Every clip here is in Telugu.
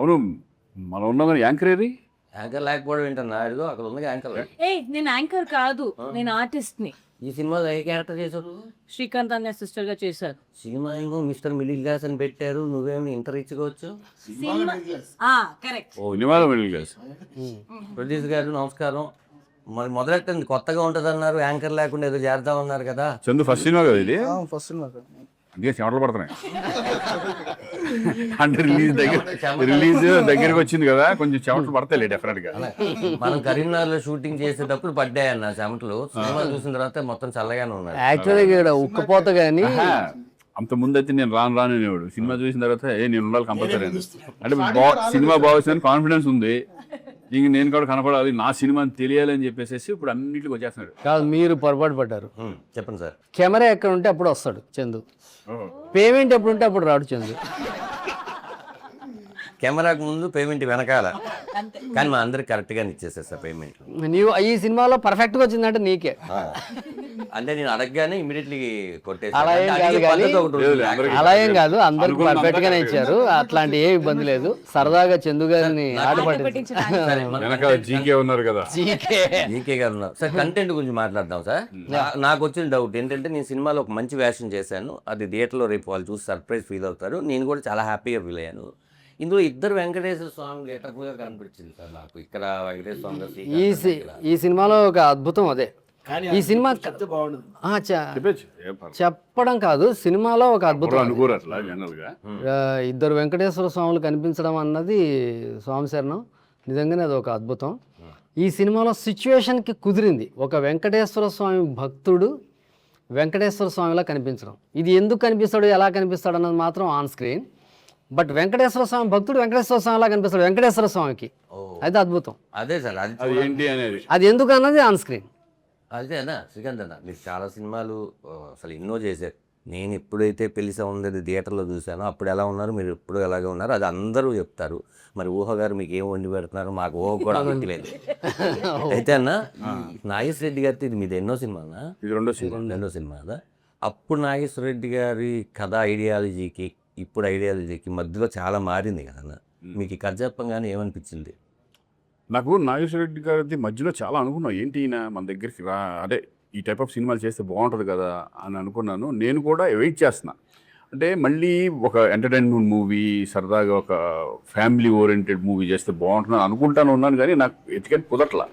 అవును, మనం ఉన్నాం కానీ యాంకర్ ఏది? యాంకర్ లేకపోవడం ఏంటన్నా, అదిగో అక్కడ ఉంది యాంకర్. నేను యాంకర్ కాదు, నేను ఆర్టిస్ట్ ని. ఈ సినిమాలో ఏ క్యారెక్టర్ చేశారు? శ్రీకాంత్ అనే సిస్టర్ గా చేశారు. సినిమా ఏమో మిస్టర్ మిడిల్ క్లాస్ అని పెట్టారు, నువ్వేమో ఇంటర్ ఇచ్చుకోవచ్చు. కరెక్ట్. సినిమాలో మిడిల్ క్లాస్. ప్రొడ్యూసర్ గారు నమస్కారం. మరి మొదలెట్టండి, కొత్తగా ఉంటుంది అన్నారు, యాంకర్ లేకుండా ఏదో చేద్దామన్నారు కదా. చందు ఫస్ట్ సినిమా కదా ఇది? ఫస్ట్ సినిమా అందుకే చెమటలు పడుతున్నాయి. అంటే రిలీజ్ దగ్గరికి వచ్చింది కదా, కొంచెం చెమటలు పడతాయి డెఫినెట్ గా. మనం కరీంనగర్లో షూటింగ్ చేసేటప్పుడు పడ్డాయన్న చెమటలు, సినిమా చూసిన తర్వాత మొత్తం చల్లగానే ఉన్నాడు. యాక్చువల్గా ఉక్కపోత కానీ అంత ముందు అయితే నేను రాను అనేవాడు. సినిమా చూసిన తర్వాత నేను ఉండాలి కంపల్సరీ అంటే సినిమా బాగుందని కాన్ఫిడెన్స్ ఉంది. ఇంక నేను కూడా కనపడాలి, నా సినిమా తెలియాలి అని చెప్పేసి ఇప్పుడు అన్నింటికి వచ్చేస్తున్నాడు. కాదు, మీరు పొరపాటు పడ్డారు. చెప్పండి సార్. కెమెరా ఎక్కడ ఉంటే అప్పుడు వస్తాడు చందు, పేమెంట్ ఎప్పుడు ఉంటే అప్పుడు రాడు చందు. కెమెరాకు ముందు పేమెంట్ వెనకాల, కానీ మా అందరికి కరెక్ట్గానే ఇచ్చేస్తారు సార్ పేమెంట్. నీవు ఈ సినిమాలో పర్ఫెక్ట్గా వచ్చిందంటే నీకే. అంటే నేను అడగగానే ఇమీడియట్లీ అలా ఏం కాదు కానీ అలా ఏం కాదు, అందరికి పర్ఫెక్ట్ గానే ఇచ్చారు, అట్లాంటి ఏ ఇబ్బంది లేదు. సరదాగా చందు గారిని జీకే ఉన్నారు కదా, జీకే గారు ఉన్నారు సార్. కంటెంట్ గురించి మాట్లాడదాం సార్. నాకు వచ్చిన డౌట్ ఏంటంటే, నేను సినిమాలో ఒక మంచి వేషం చేశాను, అది థియేటర్లో రేపు వాళ్ళు చూసి సర్ప్రైజ్ ఫీల్ అవుతారు. నేను కూడా చాలా హ్యాపీగా ఫీల్ అయ్యాను. ఇందులో ఇద్దరు వెంకటేశ్వర స్వామి గెటప్గా కనిపించింది సార్ నాకు. ఇక్కడ వెంకటేశ్వర స్వామి ఈ సినిమాలో ఒక అద్భుతం అదే. ఈ సినిమా చెప్పడం కాదు, సినిమాలో ఒక అద్భుతం. ఇద్దరు వెంకటేశ్వర స్వాములు కనిపించడం అన్నది స్వామి శరణం, నిజంగానే అది ఒక అద్భుతం. ఈ సినిమాలో సిచ్యువేషన్కి కుదిరింది. ఒక వెంకటేశ్వర స్వామి భక్తుడు వెంకటేశ్వర స్వామిలా కనిపించడం. ఇది ఎందుకు కనిపిస్తాడు, ఎలా కనిపిస్తాడు అన్నది మాత్రం ఆన్ స్క్రీన్. బట్ వెంకటేశ్వర స్వామి భక్తుడు వెంకటేశ్వర స్వామిలా కనిపిస్తాడు వెంకటేశ్వర స్వామికి. అది అద్భుతం. అదే సార్, అది ఏంటి అనేది, అది ఎందుకు అన్నది ఆన్ స్క్రీన్. అదే అన్న శ్రీకాంత్ అన్న, మీరు చాలా సినిమాలు అసలు ఎన్నో చేశారు. నేను ఎప్పుడైతే పెళ్లి సౌందర్య థియేటర్లో చూశానో అప్పుడు ఎలా ఉన్నారు, మీరు ఎప్పుడు ఎలాగే ఉన్నారు, అది అందరూ చెప్తారు. మరి ఊహ గారు మీకు ఏం వండి పెడుతున్నారు, మాకు ఊహ కూడా గుర్తులేదు. అయితే అన్న, నాగేశ్వర రెడ్డి గారితో ఇది మీది ఎన్నో సినిమా అన్న? ఇది రెండో సినిమా కదా. అప్పుడు నాగేశ్వర రెడ్డి గారి కథ ఐడియాలజీకి ఇప్పుడు ఐడియాలజీకి మధ్యలో చాలా మారింది కదన్న. మీకు ఈ కథ చెప్పంగానే ఏమనిపించింది? నాకు నాగేశ్వర రెడ్డి గారి మధ్యలో చాలా అనుకున్నాను, ఏంటి ఈయన మన దగ్గరికి రా, అదే ఈ టైప్ ఆఫ్ సినిమాలు చేస్తే బాగుంటుంది కదా అని అనుకున్నాను. నేను కూడా వెయిట్ చేస్తున్నా, అంటే మళ్ళీ ఒక ఎంటర్టైన్మెంట్ మూవీ, సరదాగా ఒక ఫ్యామిలీ ఓరియంటెడ్ మూవీ చేస్తే బాగుంటుంది అనుకుంటాను ఉన్నాను, కానీ నాకు ఎతికని కుదరట్లా.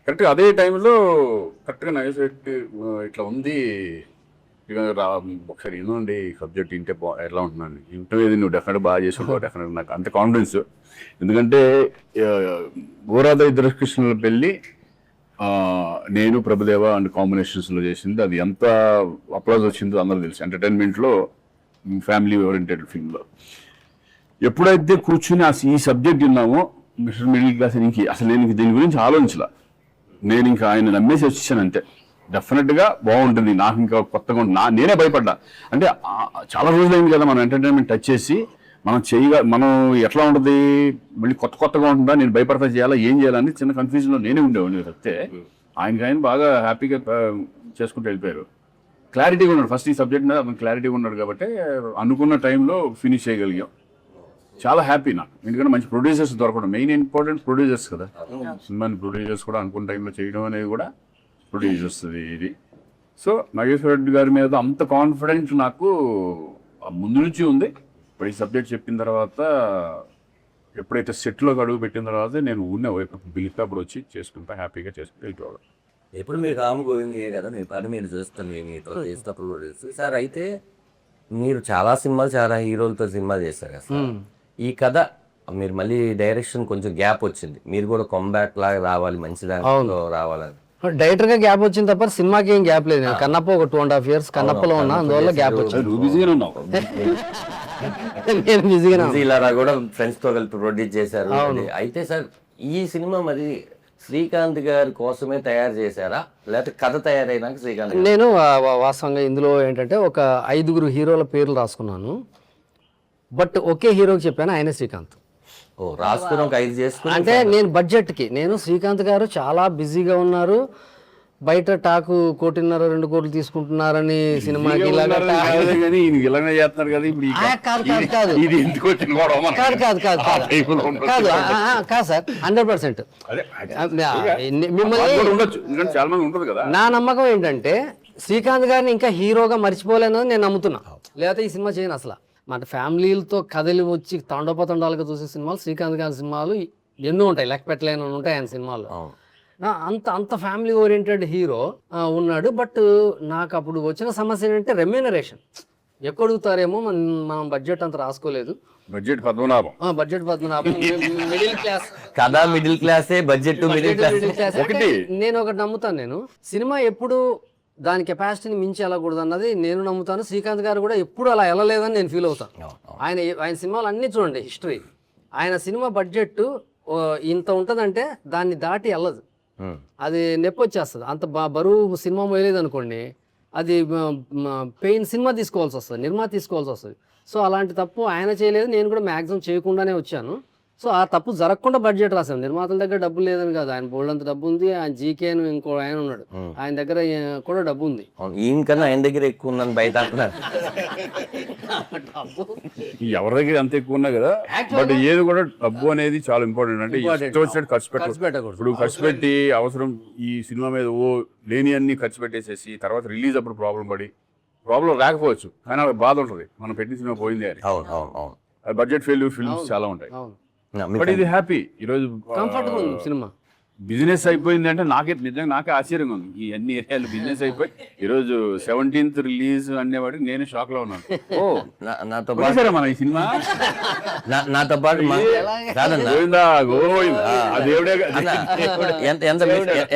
కరెక్ట్గా అదే టైంలో కరెక్ట్గా నాగేశ్వర రెడ్డి ఇట్లా ఉంది, ఒకసారి ఏదోండి సబ్జెక్ట్ వింటే ఎట్లా ఉంటున్నాను, ఇంటర్వ్యూ నువ్వు డెఫినెట్గా బాగా చేసుకుంటావు, డెఫినెట్గా నాకు అంత కాన్ఫిడెన్స్. ఎందుకంటే గోరాద ఇద్దరు కృష్ణుల పెళ్ళి నేను ప్రభుదేవ అండ్ కాంబినేషన్స్లో చేసింది, అది ఎంత అప్లాజ్ వచ్చిందో అందరూ తెలుసు. ఎంటర్టైన్మెంట్లో ఫ్యామిలీ ఓరియంటెడ్ ఫిల్మ్లో ఎప్పుడైతే కూర్చుని ఈ సబ్జెక్ట్ విన్నామో మిస్టర్ మిడిల్ క్లాస్, అసలు నేను దీని గురించి ఆలోచించలా, నేను ఇంకా ఆయన నమ్మేసి వచ్చేసాను అంతే. డెఫినెట్గా బాగుంటుంది, నాకు ఇంకా కొత్తగా ఉంటుంది. నేనే భయపడ్డా, అంటే చాలా రోజులైంది కదా మనం ఎంటర్టైన్మెంట్ టచ్ చేసి, మనం ఎట్లా ఉంటుంది, మళ్ళీ కొత్తగా ఉంటుందా, నేను భయపడతా చేయాలా, ఏం చేయాలని చిన్న కన్ఫ్యూజన్లో నేనే ఉండేవాడిని. చెప్తే ఆయన బాగా హ్యాపీగా చేసుకుంటూ వెళ్ళిపోయారు. క్లారిటీగా ఉన్నాడు, ఫస్ట్ ఈ సబ్జెక్ట్ మీద అతను క్లారిటీగా ఉన్నాడు కాబట్టి అనుకున్న టైంలో ఫినిష్ చేయగలిగాం. చాలా హ్యాపీ నాకు, ఎందుకంటే మంచి ప్రొడ్యూసర్స్ దొరకడం మెయిన్ ఇంపార్టెంట్. ప్రొడ్యూసర్స్ కదా, సినిమాని ప్రొడ్యూసర్స్ కూడా అనుకున్న టైంలో చేయడం అనేది కూడా ప్రొడ్యూసర్స్ ఇది. సో నాగేశ్వర రెడ్డి గారి మీద అంత కాన్ఫిడెన్స్ నాకు ముందు నుంచి ఉంది. ఇప్పుడు ఈ సబ్జెక్ట్ చెప్పిన తర్వాత, ఎప్పుడైతే సెట్లోకి అడుగు పెట్టిన తర్వాత నేను బిల్కప్పుడు వచ్చి చేసుకుంటా, హ్యాపీగా చేసుకుంటూ వెళ్ళిపోవడం. ఎప్పుడు మీరు కాము గోవిందే కదా, మీ పని మీరు చూస్తాను, మీతో చేసినప్పుడు సార్. అయితే మీరు చాలా సినిమాలు, చాలా హీరోలతో సినిమాలు చేస్తారు కదా సార్. ఈ కథ మీరు మళ్ళీ డైరెక్షన్ కొంచెం గ్యాప్ వచ్చింది, మీరు కూడా కంబ్యాక్ లాగా రావాలి, మంచి దాంట్లో రావాలని డైరెక్టర్గా గ్యాప్ వచ్చింది తప్ప సినిమాకి ఏం గ్యాప్ లేదు. కన్నప్ప ఒక 2.5 years కన్నప్పలో ఉన్నా, అందువల్ల గ్యాప్ వచ్చింది. నేను బిజీగా ఇలా కూడా ఫ్రెండ్స్ తో కలిపి ప్రొడ్యూస్ చేశారు. అయితే సార్, ఈ సినిమా మరి శ్రీకాంత్ గారి కోసమే తయారు చేశారా, లేకపోతే కథ తయారైనాక శ్రీకాంత్? నేను వాస్తవంగా ఇందులో ఏంటంటే ఒక 5 హీరోల పేర్లు రాసుకున్నాను, బట్ ఒకే హీరోకి చెప్పాను, ఆయనే శ్రీకాంత్. రాసుకుని ఒక 5 చేసుకుని, అంటే నేను బడ్జెట్కి, నేను శ్రీకాంత్ గారు చాలా బిజీగా ఉన్నారు, బయట టాకు 1.5-2 కోట్లు తీసుకుంటున్నారని సినిమాకి ఇలాగా కానీ ఈయన ఇలానే చేస్తున్నారు కదా ఇప్పుడు కాదు ఇది ఎందుకు వచ్చిన గొడవ మనకి? కాదు కాదు కాదు ఆ కాదు type లో ఉండొచ్చు. కాదు కాదు సార్ 100%. అదే మిమ్మల్ని అది కూడా ఉండొచ్చు, ఎందుకంటే చాలా మంది ఉంటుంది కదా. నా నమ్మకం ఏంటంటే శ్రీకాంత్ గారిని ఇంకా హీరోగా మర్చిపోలేనని నేను నమ్ముతున్నా, లేకపోతే ఈ సినిమా చేయను అసలు. మన ఫ్యామిలీలతో కథలు వచ్చి తండోపతండాలుగా చూసే సినిమాలు, శ్రీకాంత్ గారి సినిమాలు ఎన్నో ఉంటాయి, లెక్క పెట్టలేని ఉంటాయి ఆయన సినిమాల్లో. అంత అంత ఫ్యామిలీ ఓరియంటెడ్ హీరో ఉన్నాడు. బట్ నాకు అప్పుడు వచ్చిన సమస్య ఏంటంటే రెమ్యూనరేషన్ ఎక్కువ అడుగుతారేమో, మనం బడ్జెట్ అంత రాసుకోలేదు. Budget Padmanabham budget middle class కదా, మిడిల్ క్లాసే బడ్జెట్ మిడిల్ క్లాస్. ఒకటి నేను ఒకటి నమ్ముతాను, నేను సినిమా ఎప్పుడు దాని కెపాసిటీని మించి వెళ్ళకూడదు అన్నది నేను నమ్ముతాను. శ్రీకాంత్ గారు కూడా ఎప్పుడు అలా వెళ్ళలేదని నేను ఫీల్ అవుతాను. ఆయన సినిమాలు అన్నీ చూడండి, హిస్టరీ. ఆయన సినిమా బడ్జెట్ ఇంత ఉంటుందంటే దాన్ని దాటి వెళ్ళదు, అది నొప్పి వచ్చేస్తుంది. అంత బరువు సినిమా మోయలేదు అనుకోండి, అది పెయిన్ సినిమా తీసుకోవాల్సి వస్తుంది, నిర్మాత తీసుకోవాల్సి వస్తుంది. సో అలాంటి తప్పు ఆయన చేయలేదు, నేను కూడా మ్యాక్సిమం చేయకుండానే వచ్చాను. సో ఆ తప్పు జరగకుండా బడ్జెట్ రాశాను. నిర్మాతల దగ్గర డబ్బు లేదని కాదు, ఆయన బోల్డ్ అంత డబ్బు ఉంది. ఆయన జీకే అని ఇంకో ఆయన ఉన్నాడు, ఆయన దగ్గర కూడా డబ్బు ఉంది. ఈయనకన్నా ఆయన దగ్గర ఎక్కువ ఉందని బయట అంటున్నారు. ఎవరి దగ్గర అంత ఎక్కువ ఉన్నా కదా, బట్ ఏది కూడా డబ్బు అనేది చాలా ఇంపార్టెంట్. అంటే ఇష్టం వచ్చినట్టు ఖర్చు పెట్టకూడదు. ఇప్పుడు ఖర్చు పెట్టి అవసరం ఈ సినిమా మీద లేని అన్ని ఖర్చు పెట్టేసేసి తర్వాత రిలీజ్ అప్పుడు ప్రాబ్లం రాకపోవచ్చు, కానీ వాళ్ళకి బాధ ఉంటుంది, మనం పెట్టిన సినిమా పోయింది అని. అవును అవును అవును. బడ్జెట్ ఫెయిల్యూర్ ఫిల్మ్స్ చాలా ఉంటాయి. బట్ ఇది హ్యాపీ, ఈరోజు కంఫర్టబుల్ ఉంది సినిమా. బిజినెస్ అయిపోయింది అంటే నాకే ఆశ్చర్యంగా ఉంది. ఈ అన్ని ఏరియాలు బిజినెస్ అయిపోయి ఈరోజు 17th రిలీజ్ అనేవాడికి నేను షాక్ లో ఉన్నాను. నాతో పాటు మన ఈ సినిమా నాతో పాటు గోవిందా గోవిందా ఆ దేవుడే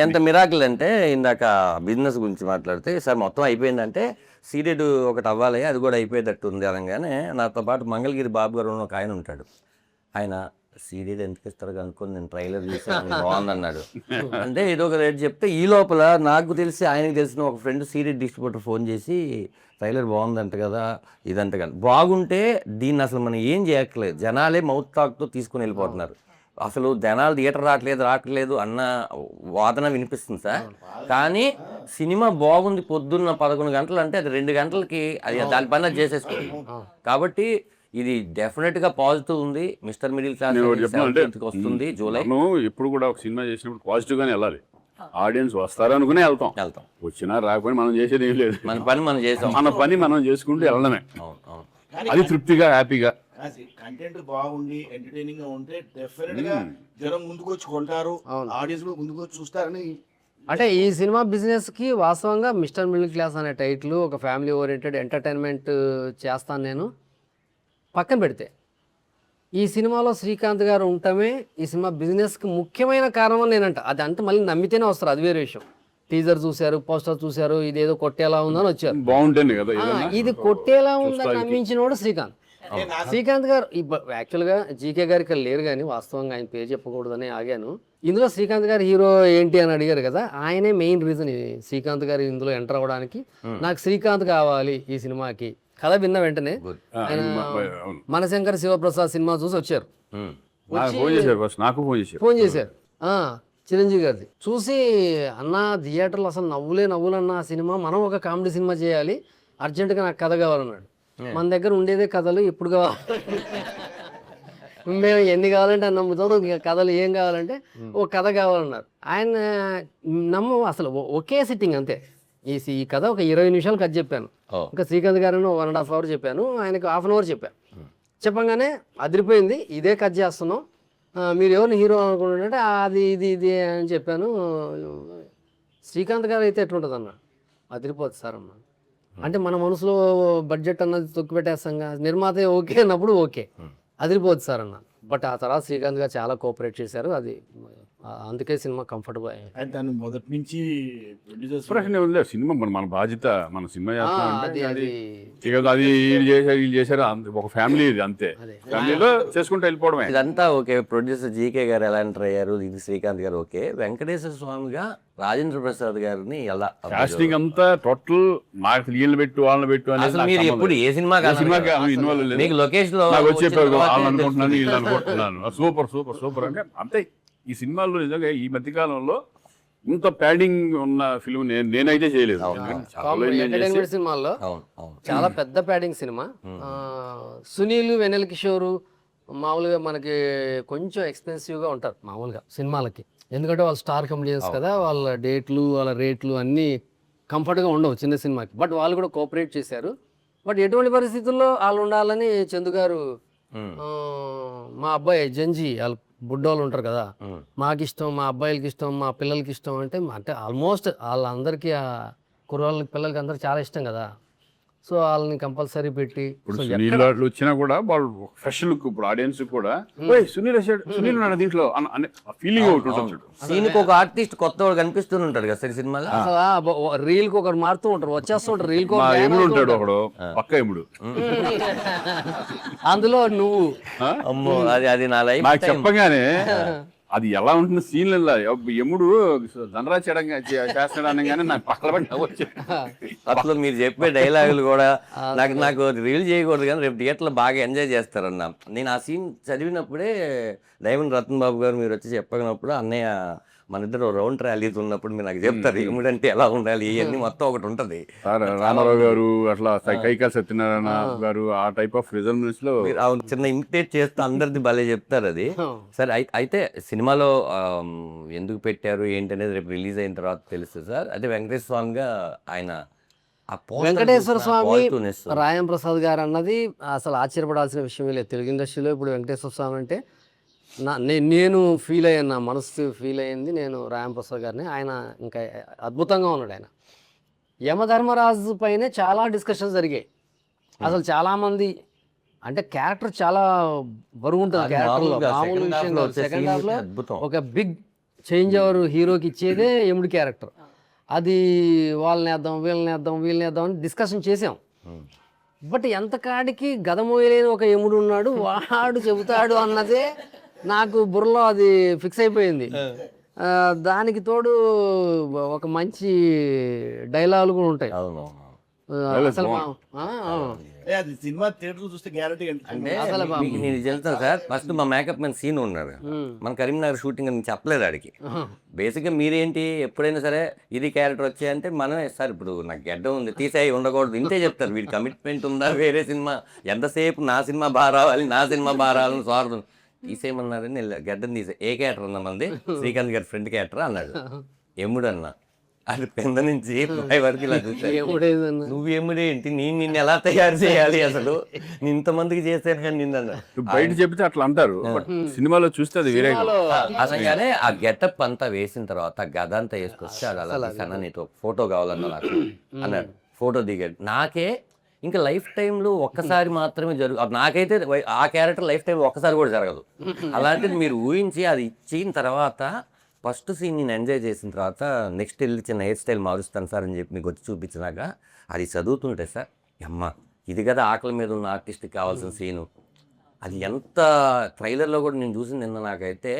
ఎంత మిరాకిల్ అంటే, ఇందాక బిజినెస్ గురించి మాట్లాడితే సార్ మొత్తం అయిపోయిందంటే సీరియడ్ ఒకటి అవ్వాలి, అది కూడా అయిపోయేటట్టు ఉంది అనగానే నాతో పాటు మంగళగిరి బాబు గారు ఒక ఆయన ఉంటాడు. ఆయన సీరియల్ ఎందుకు ఇస్తారు కనుక్కొని నేను ట్రైలర్ చూసాను బాగుందన్నాడు. అంటే ఏదో ఒక రేట్ చెప్తే ఈ లోపల నాకు తెలిసి ఆయనకు తెలిసిన ఒక ఫ్రెండ్ సీరియల్ డిస్ట్రిబ్యూటర్ ఫోన్ చేసి ట్రైలర్ బాగుందంట కదా, ఇదంట కదా. బాగుంటే దీన్ని అసలు మనం ఏం చేయట్లేదు, జనాలే మౌత్ టాక్తో తీసుకుని వెళ్ళిపోతున్నారు. అసలు జనాలు థియేటర్ రావట్లేదు అన్న వాదన వినిపిస్తుంది సార్. కానీ సినిమా బాగుంది పొద్దున్న 11 గంటలు అంటే అది 2 గంటలకి అది దాని పని అది చేసేసుకుంది. కాబట్టి ఇది డెఫినెట్ గా పాజిటివ్ ఉంది. మిస్టర్ మిడిల్ క్లాస్ వస్తుంది జూలై. ఎప్పుడు కూడా ఒక సినిమా చేసినప్పుడు పాజిటివ్ గానే వెళ్ళాలి. ఆడియన్స్ వస్తారనుకునే వెళ్తాం, వచ్చినా రాకపోయినా మనం చేసేది ఏం లేదు, మన పని మనం చేసాం, మన పని మనం చేసుకుంటూ వెళ్ళడమే. అది తృప్తిగా హ్యాపీగా. కంటెంట్ బాగుండి ఎంటర్టైనింగ్ గా ఉంటే డెఫినెట్ గా జనం ముందుకు వచ్చి కొంటారు, ఆడియన్స్ కూడా ముందుకు వచ్చి చూస్తారని. అంటే ఈ సినిమా బిజినెస్ కి వాస్తవంగా మిస్టర్ మిడిల్ క్లాస్ అనే టైటిల్, ఒక ఫ్యామిలీ ఓరియంటెడ్ ఎంటర్టైన్మెంట్ చేస్తాను నేను పక్కన పెడితే, ఈ సినిమాలో శ్రీకాంత్ గారు ఉండటమే ఈ సినిమా బిజినెస్కి ముఖ్యమైన కారణం అని నేనంట. అది అంటే మళ్ళీ నమ్మితేనే వస్తారు, అది వేరే విషయం. టీజర్ చూశారు, పోస్టర్ చూశారు, ఇదేదో కొట్టేలా ఉందని వచ్చారు. బాగుంటుంది కదా, ఇది కొట్టేలా ఉందని నమ్మించినోడు శ్రీకాంత్. శ్రీకాంత్ గారు యాక్చువల్గా జీకే గారు ఇక్కడ లేరు, కానీ వాస్తవంగా ఆయన పేరు చెప్పకూడదని ఆగాను. ఇందులో శ్రీకాంత్ గారు హీరో ఏంటి అని అడిగారు కదా, ఆయనే మెయిన్ రీజన్. శ్రీకాంత్ గారు ఇందులో ఎంటర్ అవ్వడానికి నాకు శ్రీకాంత్ కావాలి ఈ సినిమాకి. కథ విన్న వెంటనే మనశంకర్ శివప్రసాద్ సినిమా చూసి వచ్చారు, ఫోన్ చేశారు చిరంజీవి గారిది చూసి, అన్న థియేటర్లో అసలు నవ్వులు అన్న సినిమా, మనం ఒక కామెడీ సినిమా చేయాలి, అర్జెంటుగా నాకు కథ కావాలన్నాడు. మన దగ్గర ఉండేదే కథలు, ఎప్పుడు కావాలి మేము ఎన్ని కావాలంటే అన్ని నమ్ముతాం, కథలు ఏం కావాలంటే ఓ కథ కావాలన్నారు. ఆయన అసలు ఒకే సిట్టింగ్ అంతే. ఈ కథ ఒక 20 నిమిషాలు కథ చెప్పాను, ఇంకా శ్రీకాంత్ గారిని 1.5 hours చెప్పాను, ఆయనకు 1/2 hour చెప్పాను. చెప్పగానే అదిరిపోయింది, ఇదే కథ చేస్తున్నాం, మీరు ఎవరిని హీరో అనుకుంటుంటే అది ఇది అని చెప్పాను. శ్రీకాంత్ గారు అయితే ఎట్లుంటుంది అన్న, అదిరిపోతుంది సార్ అన్న. అంటే మన మనసులో బడ్జెట్ అన్నది తొక్కిపెట్టేస్తాంగా, నిర్మాత ఓకే అన్నప్పుడు ఓకే, అదిరిపోతుంది సార్ అన్న. బట్ ఆ తర్వాత శ్రీకాంత్ గారు చాలా కోఆపరేట్ చేశారు, అది అందుకే సినిమా కంఫర్టబుల్ అయ్యింది. దాన్ని మొదటి నుంచి సినిమా మన బాధ్యత, మన సినిమా చేస్తామంటే అది వీళ్ళు చేశారు, ఒక ఫ్యామిలీ ఇది, అంతే. ఫ్యామిలీలో చేసుకుంటూ వెళ్ళిపోవడమే. ఇదంతా ఓకే. ప్రొడ్యూసర్ జీకే గారు ఎలా ఎంటర్ అయ్యారు, ఇది శ్రీకాంత్ గారు ఓకే. వెంకటేశ్వర స్వామిగా రాజేంద్ర ప్రసాద్ గారిని ఎలా కాస్టింగ్ అంతా టోటల్ నాకు వీళ్ళని పెట్టు వాళ్ళని పెట్టు అసలు మీరు ఎప్పుడు ఏ సినిమా ఇన్వాల్వ్ లేదు. మీకు లొకేషన్ లో వచ్చేపారు వాళ్ళు అనుకుంటున్నాను వీళ్ళు అనుకుంటున్నాను, సూపర్ సూపర్ సూపర్ అంటే అంతే. ఈ సినిమాల్లో నిజంగా ఈ మధ్యకాలంలో ఇంత ప్యాడింగ్ ఉన్న ఫిల్మ్ నేనైతే చేయలేదు. చాలా enjoy చేసి- ఎంటర్టైన్మెంట్ సినిమాల్లో అవును అవును చాలా పెద్ద ప్యాడింగ్ సినిమా. సునీల్ వెన్నెల కిషోర్ మామూలుగా మనకి కొంచెం ఎక్స్పెన్సివ్గా ఉంటారు మామూలుగా సినిమాలకి, ఎందుకంటే వాళ్ళు స్టార్ కమెడియన్స్ కదా, వాళ్ళ డేట్లు వాళ్ళ రేట్లు అన్నీ కంఫర్ట్గా ఉండవు చిన్న సినిమాకి. బట్ వాళ్ళు కూడా కోఆపరేట్ చేశారు. బట్ ఎటువంటి పరిస్థితుల్లో వాళ్ళు ఉండాలని చందు గారు ఆ, మా అబ్బాయి జంజీ వాళ్ళు బుడ్డోళ్ళు ఉంటారు కదా, మాకు ఇష్టం, మా అబ్బాయిలకి ఇష్టం, మా పిల్లలకి ఇష్టం అంటే అంటే ఆల్మోస్ట్ వాళ్ళందరికీ ఆ కుర్రోళ్ళకి పిల్లలకి అందరికి చాలా ఇష్టం కదా. సో వాళ్ళని కంపల్సరీ పెట్టి ఇప్పుడు సునీల్ వాళ్ళు వచ్చినా కూడా వాళ్ళు ఫ్రెష్ లుక్, ఇప్పుడు ఆడియన్స్ కూడా "ఓయ్, సునీల్ వచ్చాడు, సునీల్ ఉన్నాడు దీంట్లో" అనే ఫీలింగ్ ఒకటి ఉంటుంది చూడు. సీన్కి ఒక ఆర్టిస్ట్ కొత్త వాడు కనిపిస్తుంటాడు కదా సార్ సినిమాలో. అసలు రీల్కి ఒకటి మారుతూ ఉంటారు, వచ్చేస్తూ ఉంటారు రీల్కి మా ఎముడు ఉంటాడు ఒకడు, పక్క ఎముడు. అందులో నువ్వు అమ్మో అది అది నా లైఫ్ నాకు చెప్పగానే అది ఎలా ఉంటుంది సీన్లలో, ఎముడు ధనరాజ్ చేస్తాడు అనగానే నాకు పక్కన పడి వచ్చి అసలు మీరు చెప్పే డైలాగులు కూడా నాకు రీల్ చేయకూడదు కానీ రేపు థియేటర్లో బాగా ఎంజాయ్ చేస్తారన్న. నేను ఆ సీన్ చదివినప్పుడే డైమండ్ రతన్ బాబు గారు మీరు వచ్చి చెప్పగినప్పుడు అన్నయ్య మన ఇద్దరు రౌండ్ ర్యాలీస్ ఉన్నప్పుడు మీరు నాకు చెప్తారు ఏమిటంటే ఎలా ఉండాలి ఇవన్నీ మొత్తం ఒకటి ఉంటుంది. రామారావు గారు అట్లా కైకాల సత్యనారాయణ గారు ఆ టైప్ ఆఫ్ రిజల్ట్స్ లో మీరు చిన్న ఇమిటేట్ చేస్తూ అందరిది భలే చెప్తారు అది. సరే అయితే సినిమాలో ఎందుకు పెట్టారు ఏంటి అనేది రేపు రిలీజ్ అయిన తర్వాత తెలుస్తుంది సార్. అయితే వెంకటేశ్వర స్వామిగా ఆయన వెంకటేశ్వర స్వామి రాయం ప్రసాద్ గారు అన్నది అసలు ఆశ్చర్యపడాల్సిన విషయమే లేదు తెలుగు ఇండస్ట్రీలో. ఇప్పుడు వెంకటేశ్వర స్వామి అంటే నేను ఫీల్ అయ్యాను, నా మనసు ఫీల్ అయ్యింది నేను రాయం ప్రసాద్ గారిని. ఆయన ఇంకా అద్భుతంగా ఉన్నాడు. ఆయన యమధర్మరాజు పైనే చాలా డిస్కషన్స్ జరిగాయి. అసలు చాలామంది అంటే క్యారెక్టర్ చాలా బరువు ఉంటుంది క్యారెక్టర్లో, మామూలు విషయం కాదు. సెకండ్ హాఫ్లో ఒక బిగ్ చేంజ్ ఓవర్ హీరోకి ఇచ్చేదే యముడి క్యారెక్టర్. అది వాళ్ళని వేద్దాం అని డిస్కషన్ చేసాం. బట్ ఎంత కాడికి గదమోయలేని ఒక యముడు ఉన్నాడు, వాడు చెబుతాడు అన్నదే నాకు బుర్రలో అది ఫిక్స్ అయిపోయింది. దానికి తోడు ఒక మంచి డైలాగులు కూడా ఉంటాయి. అసలు అది సినిమా థియేటర్ చూస్తే గ్యారంటీ అంటే నేను చెప్తాను సార్. ఫస్ట్ మా మేకప్ మ్యాన్ సీన్ ఉన్నాడు మన కరీంనగర్ షూటింగ్ అని చెప్పలేదు ఆడికి. బేసిక్గా మీరేంటి ఎప్పుడైనా సరే ఇది క్యారెక్టర్ వచ్చాయంటే మనమే సార్ ఇప్పుడు నాకు గడ్డ ఉంది తీసేయి ఉండకూడదు ఇంతే చెప్తారు. వీడి కమిట్మెంట్ ఉందా వేరే సినిమా ఎంతసేపు నా సినిమా బాగా రావాలని స్వార్థం తీసేయమన్నారని గడ్డని తీసే ఏ క్యారెక్టర్ ఉందా మంది శ్రీకాంత్ గారి ఫ్రెండ్ క్యారెక్టర్ అన్నాడు. ఎముడు అన్న అది పెద్ద నుంచి పై వరకు ఇలా చూసాను. నువ్వు ఎముడేంటి నిన్ను ఎలా తయారు చేయాలి అసలు ఇంతమందికి చేస్తాను కానీ నిన్న బయట చెప్తే అట్లా అంటారు, సినిమాలో చూస్తే అది వేరే. అసలుగానే ఆ గెటప్ అంతా వేసిన తర్వాత గద అంతా వేసుకొస్తే అది అలా తీసాను నీతో ఫోటో కావాలన్నా నాకు అన్నాడు. ఫోటో దిగాడు. నాకే ఇంకా లైఫ్ టైంలో ఒక్కసారి మాత్రమే నాకైతే ఆ క్యారెక్టర్ లైఫ్ టైంలో ఒక్కసారి కూడా జరగదు. అలాంటిది మీరు ఊహించి అది ఇచ్చిన తర్వాత ఫస్ట్ సీన్ నేను ఎంజాయ్ చేసిన తర్వాత నెక్స్ట్ వెళ్ళి చిన్న హెయిర్ స్టైల్ మారుస్తాను సార్ అని చెప్పి మీకు వచ్చి చూపించినాక అది చదువుతుంటే సార్ అమ్మ ఇది కదా ఆకలి మీద ఉన్న ఆర్టిస్ట్కి కావాల్సిన సీను. అది ఎంత ట్రైలర్లో కూడా నేను చూసింది నిన్న. నాకైతే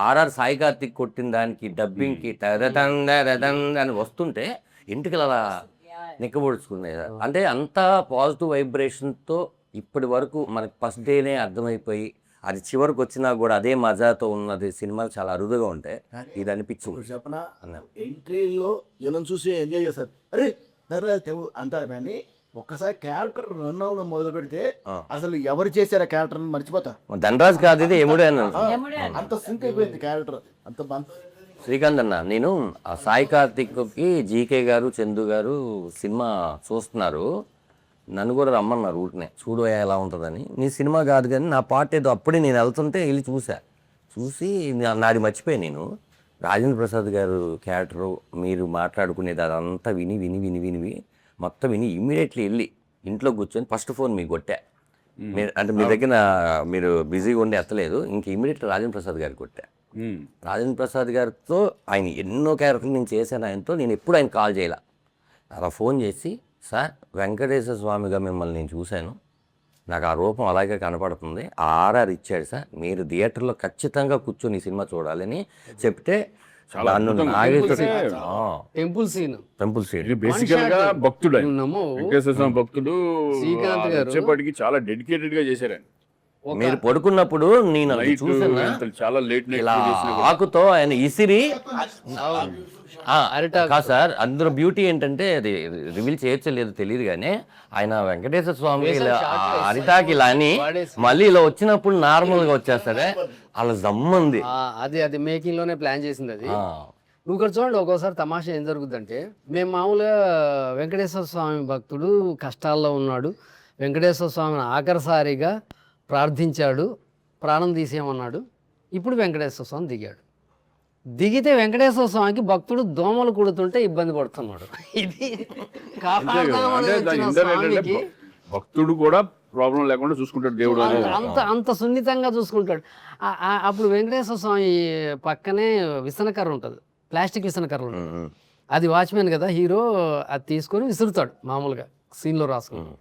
ఆర్ఆర్ సాయి కార్తిక్ కొట్టిన దానికి డబ్బింగ్కి అని వస్తుంటే ఇంటికి అలా నిక్కబొడుచుకున్నాయి. అంటే అంత పాజిటివ్ వైబ్రేషన్తో ఇప్పటి వరకు మనకి ఫస్ట్ డేనే అర్థమైపోయి అది చివరికి వచ్చినా కూడా అదే మజాతో ఉన్నది సినిమాలు చాలా అరుదుగా ఉంటాయి. ఇది అనిపించింది. చెప్పనా ఎంట్రీలో జనం చూసి ఎంజాయ్ చేస్తారు, అరే అంటారు కానీ ఒక్కసారి క్యారెక్టర్ రన్ అవ్వడం మొదలు పెడితే అసలు ఎవరు చేశారు ఆ క్యారెక్టర్ మర్చిపోతా. ధనరాజ్ కాదు ఇది ఎముడే అంత సింక్ అయిపోయింది క్యారెక్టర్ అంత బాగా. శ్రీకాంత్ అన్న నేను ఆ సాయి కార్తిక్కి జీకే గారు చందు గారు సినిమా చూస్తున్నారు, నన్ను కూడా రమ్మన్నారు ఊరినే చూడు ఎలా ఉంటుందని. నీ సినిమా కాదు కానీ నా పాట ఏదో అప్పుడే నేను వెళ్తుంటే వెళ్ళి చూసి నాది మర్చిపోయాను. నేను రాజేంద్ర ప్రసాద్ గారు క్యారెక్టరు మీరు మాట్లాడుకునేది అదంతా విని మొత్తం విని ఇమ్మీడియట్లీ వెళ్ళి ఇంట్లో కూర్చొని ఫస్ట్ ఫోన్ మీకు కొట్టా. అంటే మీ దగ్గర మీరు బిజీగా ఉండి ఎత్తలేదు, ఇంక ఇమ్మీడియట్లీ రాజేంద్ర ప్రసాద్ గారికి కొట్టా. రాజేంద్ర ప్రసాద్ గారితో ఆయన ఎన్నో క్యారెక్టర్లు నేను చేశాను, ఆయనతో నేను ఎప్పుడు ఆయన కాల్ చేయాల. అలా ఫోన్ చేసి సార్ వెంకటేశ్వర స్వామిగా మిమ్మల్ని నేను చూశాను, నాకు ఆ రూపం అలాగే కనపడుతుంది, ఆ ఆర్ఆర్ ఇచ్చాడు సార్, మీరు థియేటర్లో ఖచ్చితంగా కూర్చొని ఈ సినిమా చూడాలని చెప్తే టెంపుల్ సీన్ బేసికల్ గా భక్తుడు, నమ్మో వెంకటేశ్వర స్వామి భక్తుడు. శ్రీకాంత్ గారు వచ్చేప్పటికి చాలా డెడికేటెడ్ గా చేశారు. మీరు పడుకున్నప్పుడు నేను అది నైట్ చూసాను చాలా లేట్ ఇలా నైట్ ఆకుతో ఆయన ఇసిరి అరిటాకు. కాదు సార్, అందులో బ్యూటీ ఏంటంటే అది రివీల్ చేయొచ్చో లేదో తెలియదు కానీ ఆయన వెంకటేశ్వర స్వామి ఇలా అరిటాకి ఇలా అని మళ్ళీ ఇలా వచ్చినప్పుడు నార్మల్ గా వచ్చేస్తాడే అలా జమ్మంది. అది మేకింగ్ లోనే ప్లాన్ చేసింది అది. నువ్వు ఇక్కడ చూడండి, ఒక్కోసారి తమాషా ఏం జరుగుతుందంటే, మేము మామూలుగా వెంకటేశ్వర స్వామి భక్తుడు కష్టాల్లో ఉన్నాడు, వెంకటేశ్వర స్వామిని ఆఖరిసారిగా ప్రార్థించాడు, ప్రాణం తీసేయమన్నాడు. ఇప్పుడు వెంకటేశ్వర స్వామి దిగితే వెంకటేశ్వర స్వామికి భక్తుడు దోమలు కుడుతుంటే ఇబ్బంది పడుతున్నాడు. ఇది కాపాడదామని వచ్చిన స్వామికి భక్తుడు కూడా ప్రాబ్లం లేకుండా చూసుకుంటాడు దేవుడు అనేది. అంత సున్నితంగా చూసుకుంటాడు. అప్పుడు వెంకటేశ్వర స్వామి పక్కనే విసనకర్ర ఉంటుంది, ప్లాస్టిక్ విసనకర్ర ఉంటుంది. అది వాచ్మెన్ కదా హీరో, అది తీసుకొని విసురుతాడు మామూలుగా సీన్లో రాసుకుని.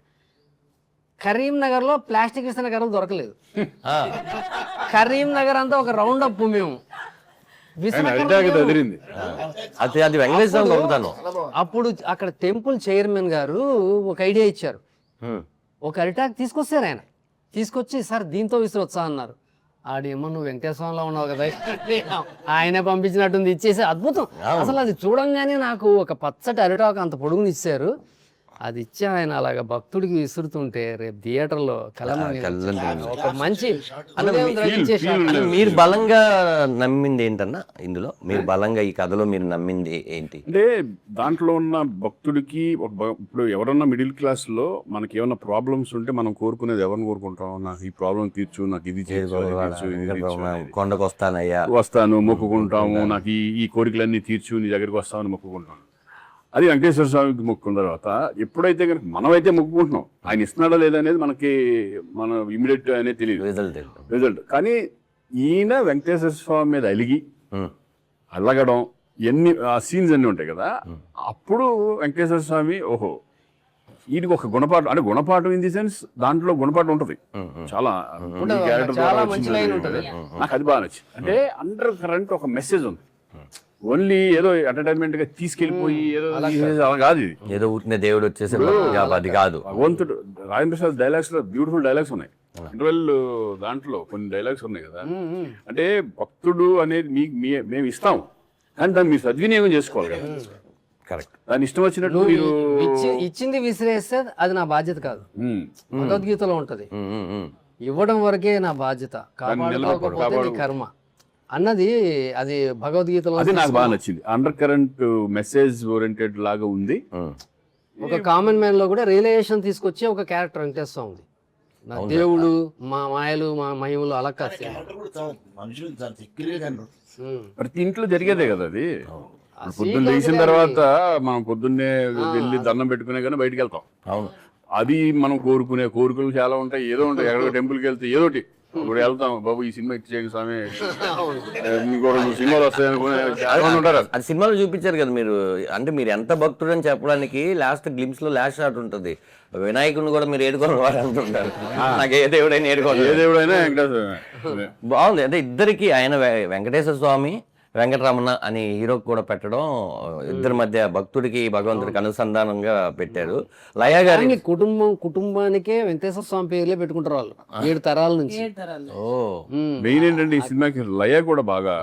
కరీంనగర్లో ప్లాస్టిక్ విసనకర్రలు దొరకలేదు. కరీంనగర్ అంతా ఒక రౌండ్ అప్ మేము అదిరింది. అది వెంకటేశ్వర దొరుకుతాను. అప్పుడు అక్కడ టెంపుల్ చైర్మన్ గారు ఒక ఐడియా ఇచ్చారు. ఒక అరిటాక్ తీసుకొచ్చారు ఆయన, తీసుకొచ్చి సార్ దీంతో విసురొచ్చా అన్నారు. ఆడేమో నువ్వు వెంకటేశ్వరంలో ఉన్నావు కదా, ఆయనే పంపించినట్టుంది, ఇచ్చేసి అద్భుతం. అసలు అది చూడంగానే నాకు ఒక పచ్చటి అరిటాకు అంత పొడుగుని ఇచ్చారు. అది ఇచ్చి ఆయన అలాగా భక్తుడికి విసురుతుంటే రేపు థియేటర్లో ఒక మంచి మీరు బలంగా నమ్మింది ఏంటన్నా ఇందులో? మీరు బలంగా ఈ కథలో మీరు నమ్మింది ఏంటి అంటే దాంట్లో ఉన్న భక్తుడికి ఇప్పుడు ఎవరన్నా మిడిల్ క్లాస్ లో మనకి ఏమన్నా ప్రాబ్లమ్స్ ఉంటే మనం కోరుకునేది ఎవరిని కోరుకుంటాం? నాకు ఈ ప్రాబ్లం తీర్చు, నాకు ఇది కొండకు వస్తాను మొక్కుకుంటాము, నాకు ఈ కోరికలన్నీ తీర్చు, నీ దగ్గరికి వస్తామని మొక్కుకుంటాను. అది వెంకటేశ్వర స్వామికి మొక్కుకున్న తర్వాత ఎప్పుడైతే కనుక మనమైతే మొక్కుకుంటున్నాం, ఆయన ఇస్తున్నాడా లేదా అనేది మనకి మన ఇమీడియట్ అనేది తెలియదు రిజల్ట్. కానీ ఈయన వెంకటేశ్వర స్వామి మీద అలగడం ఎన్ని ఆ సీన్స్ అన్నీ ఉంటాయి కదా, అప్పుడు వెంకటేశ్వర స్వామి ఓహో వీడికి ఒక గుణపాఠం, అంటే గుణపాఠం ఇన్ ది సెన్స్ దాంట్లో గుణపాఠం ఉంటుంది చాలా నాకు అది బాగా నచ్చింది. అంటే అండర్ కరెంట్ ఒక మెసేజ్ ఉంది, ఓన్లీ ఏదో ఎంటర్టైన్మెంట్ గా తీసుకెళ్లిపోయి ఏదో అలా కాదు, ఇది ఏదో ఊరినే దేవుడు వచ్చేసి అది కాదు. భగవంతుడు రాజేంద్ర ప్రసాద్ డైలాగ్స్ లో బ్యూటిఫుల్ డైలాగ్స్ ఉన్నాయి, ఇంటర్వెల్ దాంట్లో కొన్ని డైలాగ్స్ ఉన్నాయి కదా. అంటే భక్తుడు అనేది మేము ఇస్తాం కానీ దాన్ని మీరు సద్వినియోగం చేసుకోవాలి కదా. కరెక్ట్. దాని ఇష్టం వచ్చినట్టు మీరు ఇచ్చింది విసిరేస్తే అది నా బాధ్యత కాదు. భగవద్గీతలో ఉంటది, ఇవ్వడం వరకే నా బాధ్యత, కాపాడుకోకపోతే కర్మ అన్నది. అది భగవద్గీతలో అది నాకు బాగా నచ్చింది. అండర్ కరెంట్ మెసేజ్ ఓరియంటెడ్ లాగా ఉంది. ఒక కామన్ మ్యాన్ లో కూడా రియలైజేషన్ తీసుకొచ్చే ఒక క్యారెక్టర్ వెంకటేశ్వర ఉంది. నా దేవుడు, మా మాయలు, మా మహిమలు అలా కాదు, ప్రతి ఇంట్లో జరిగేదే కదా అది. పొద్దున్న లేచిన తర్వాత మనం పొద్దున్నే వెళ్ళి దండం పెట్టుకునే కానీ బయటికి వెళ్తాం. అవును, అది మనం కోరుకునే కోరికలు చాలా ఉంటాయి, ఏదో ఉంటాయి. ఎక్కడ టెంపుల్కి వెళ్తే ఏదోటి ఇప్పుడు వెళ్తాం, బాబు ఈ సినిమా ఇచ్చేయండి స్వామి, ఇంకొక సినిమాలు వస్తాయి అనుకునే. అది సినిమాలో చూపించారు కదా మీరు. అంటే మీరు ఎంత భక్తుడు అని చెప్పడానికి లాస్ట్ గ్లిమ్స్ లో లాస్ట్ షాట్ ఉంటుంది, వినాయకుడిని కూడా మీరు ఏడుకోని వాడు అంటుంటారు. నాకు ఏ దేవుడైనా ఏడుకోవాలి, ఏ దేవుడైనా వెంకటేశ్వర. బాగుంది. అంటే ఇద్దరికి ఆయన వెంకటేశ్వర స్వామి వెంకటరమణ అని హీరోకి కూడా పెట్టడం, ఇద్దరి మధ్య భక్తుడికి భగవంతుడికి అనుసంధానంగా పెట్టారు. లయ గారి కుటుంబానికే వెంకటేశ్వర స్వామి పేర్లే పెట్టుకుంటారు వాళ్ళు 7 తరాల నుంచి. మెయిన్ ఏంటంటే ఈ సినిమాకి లయ కూడా బాగా,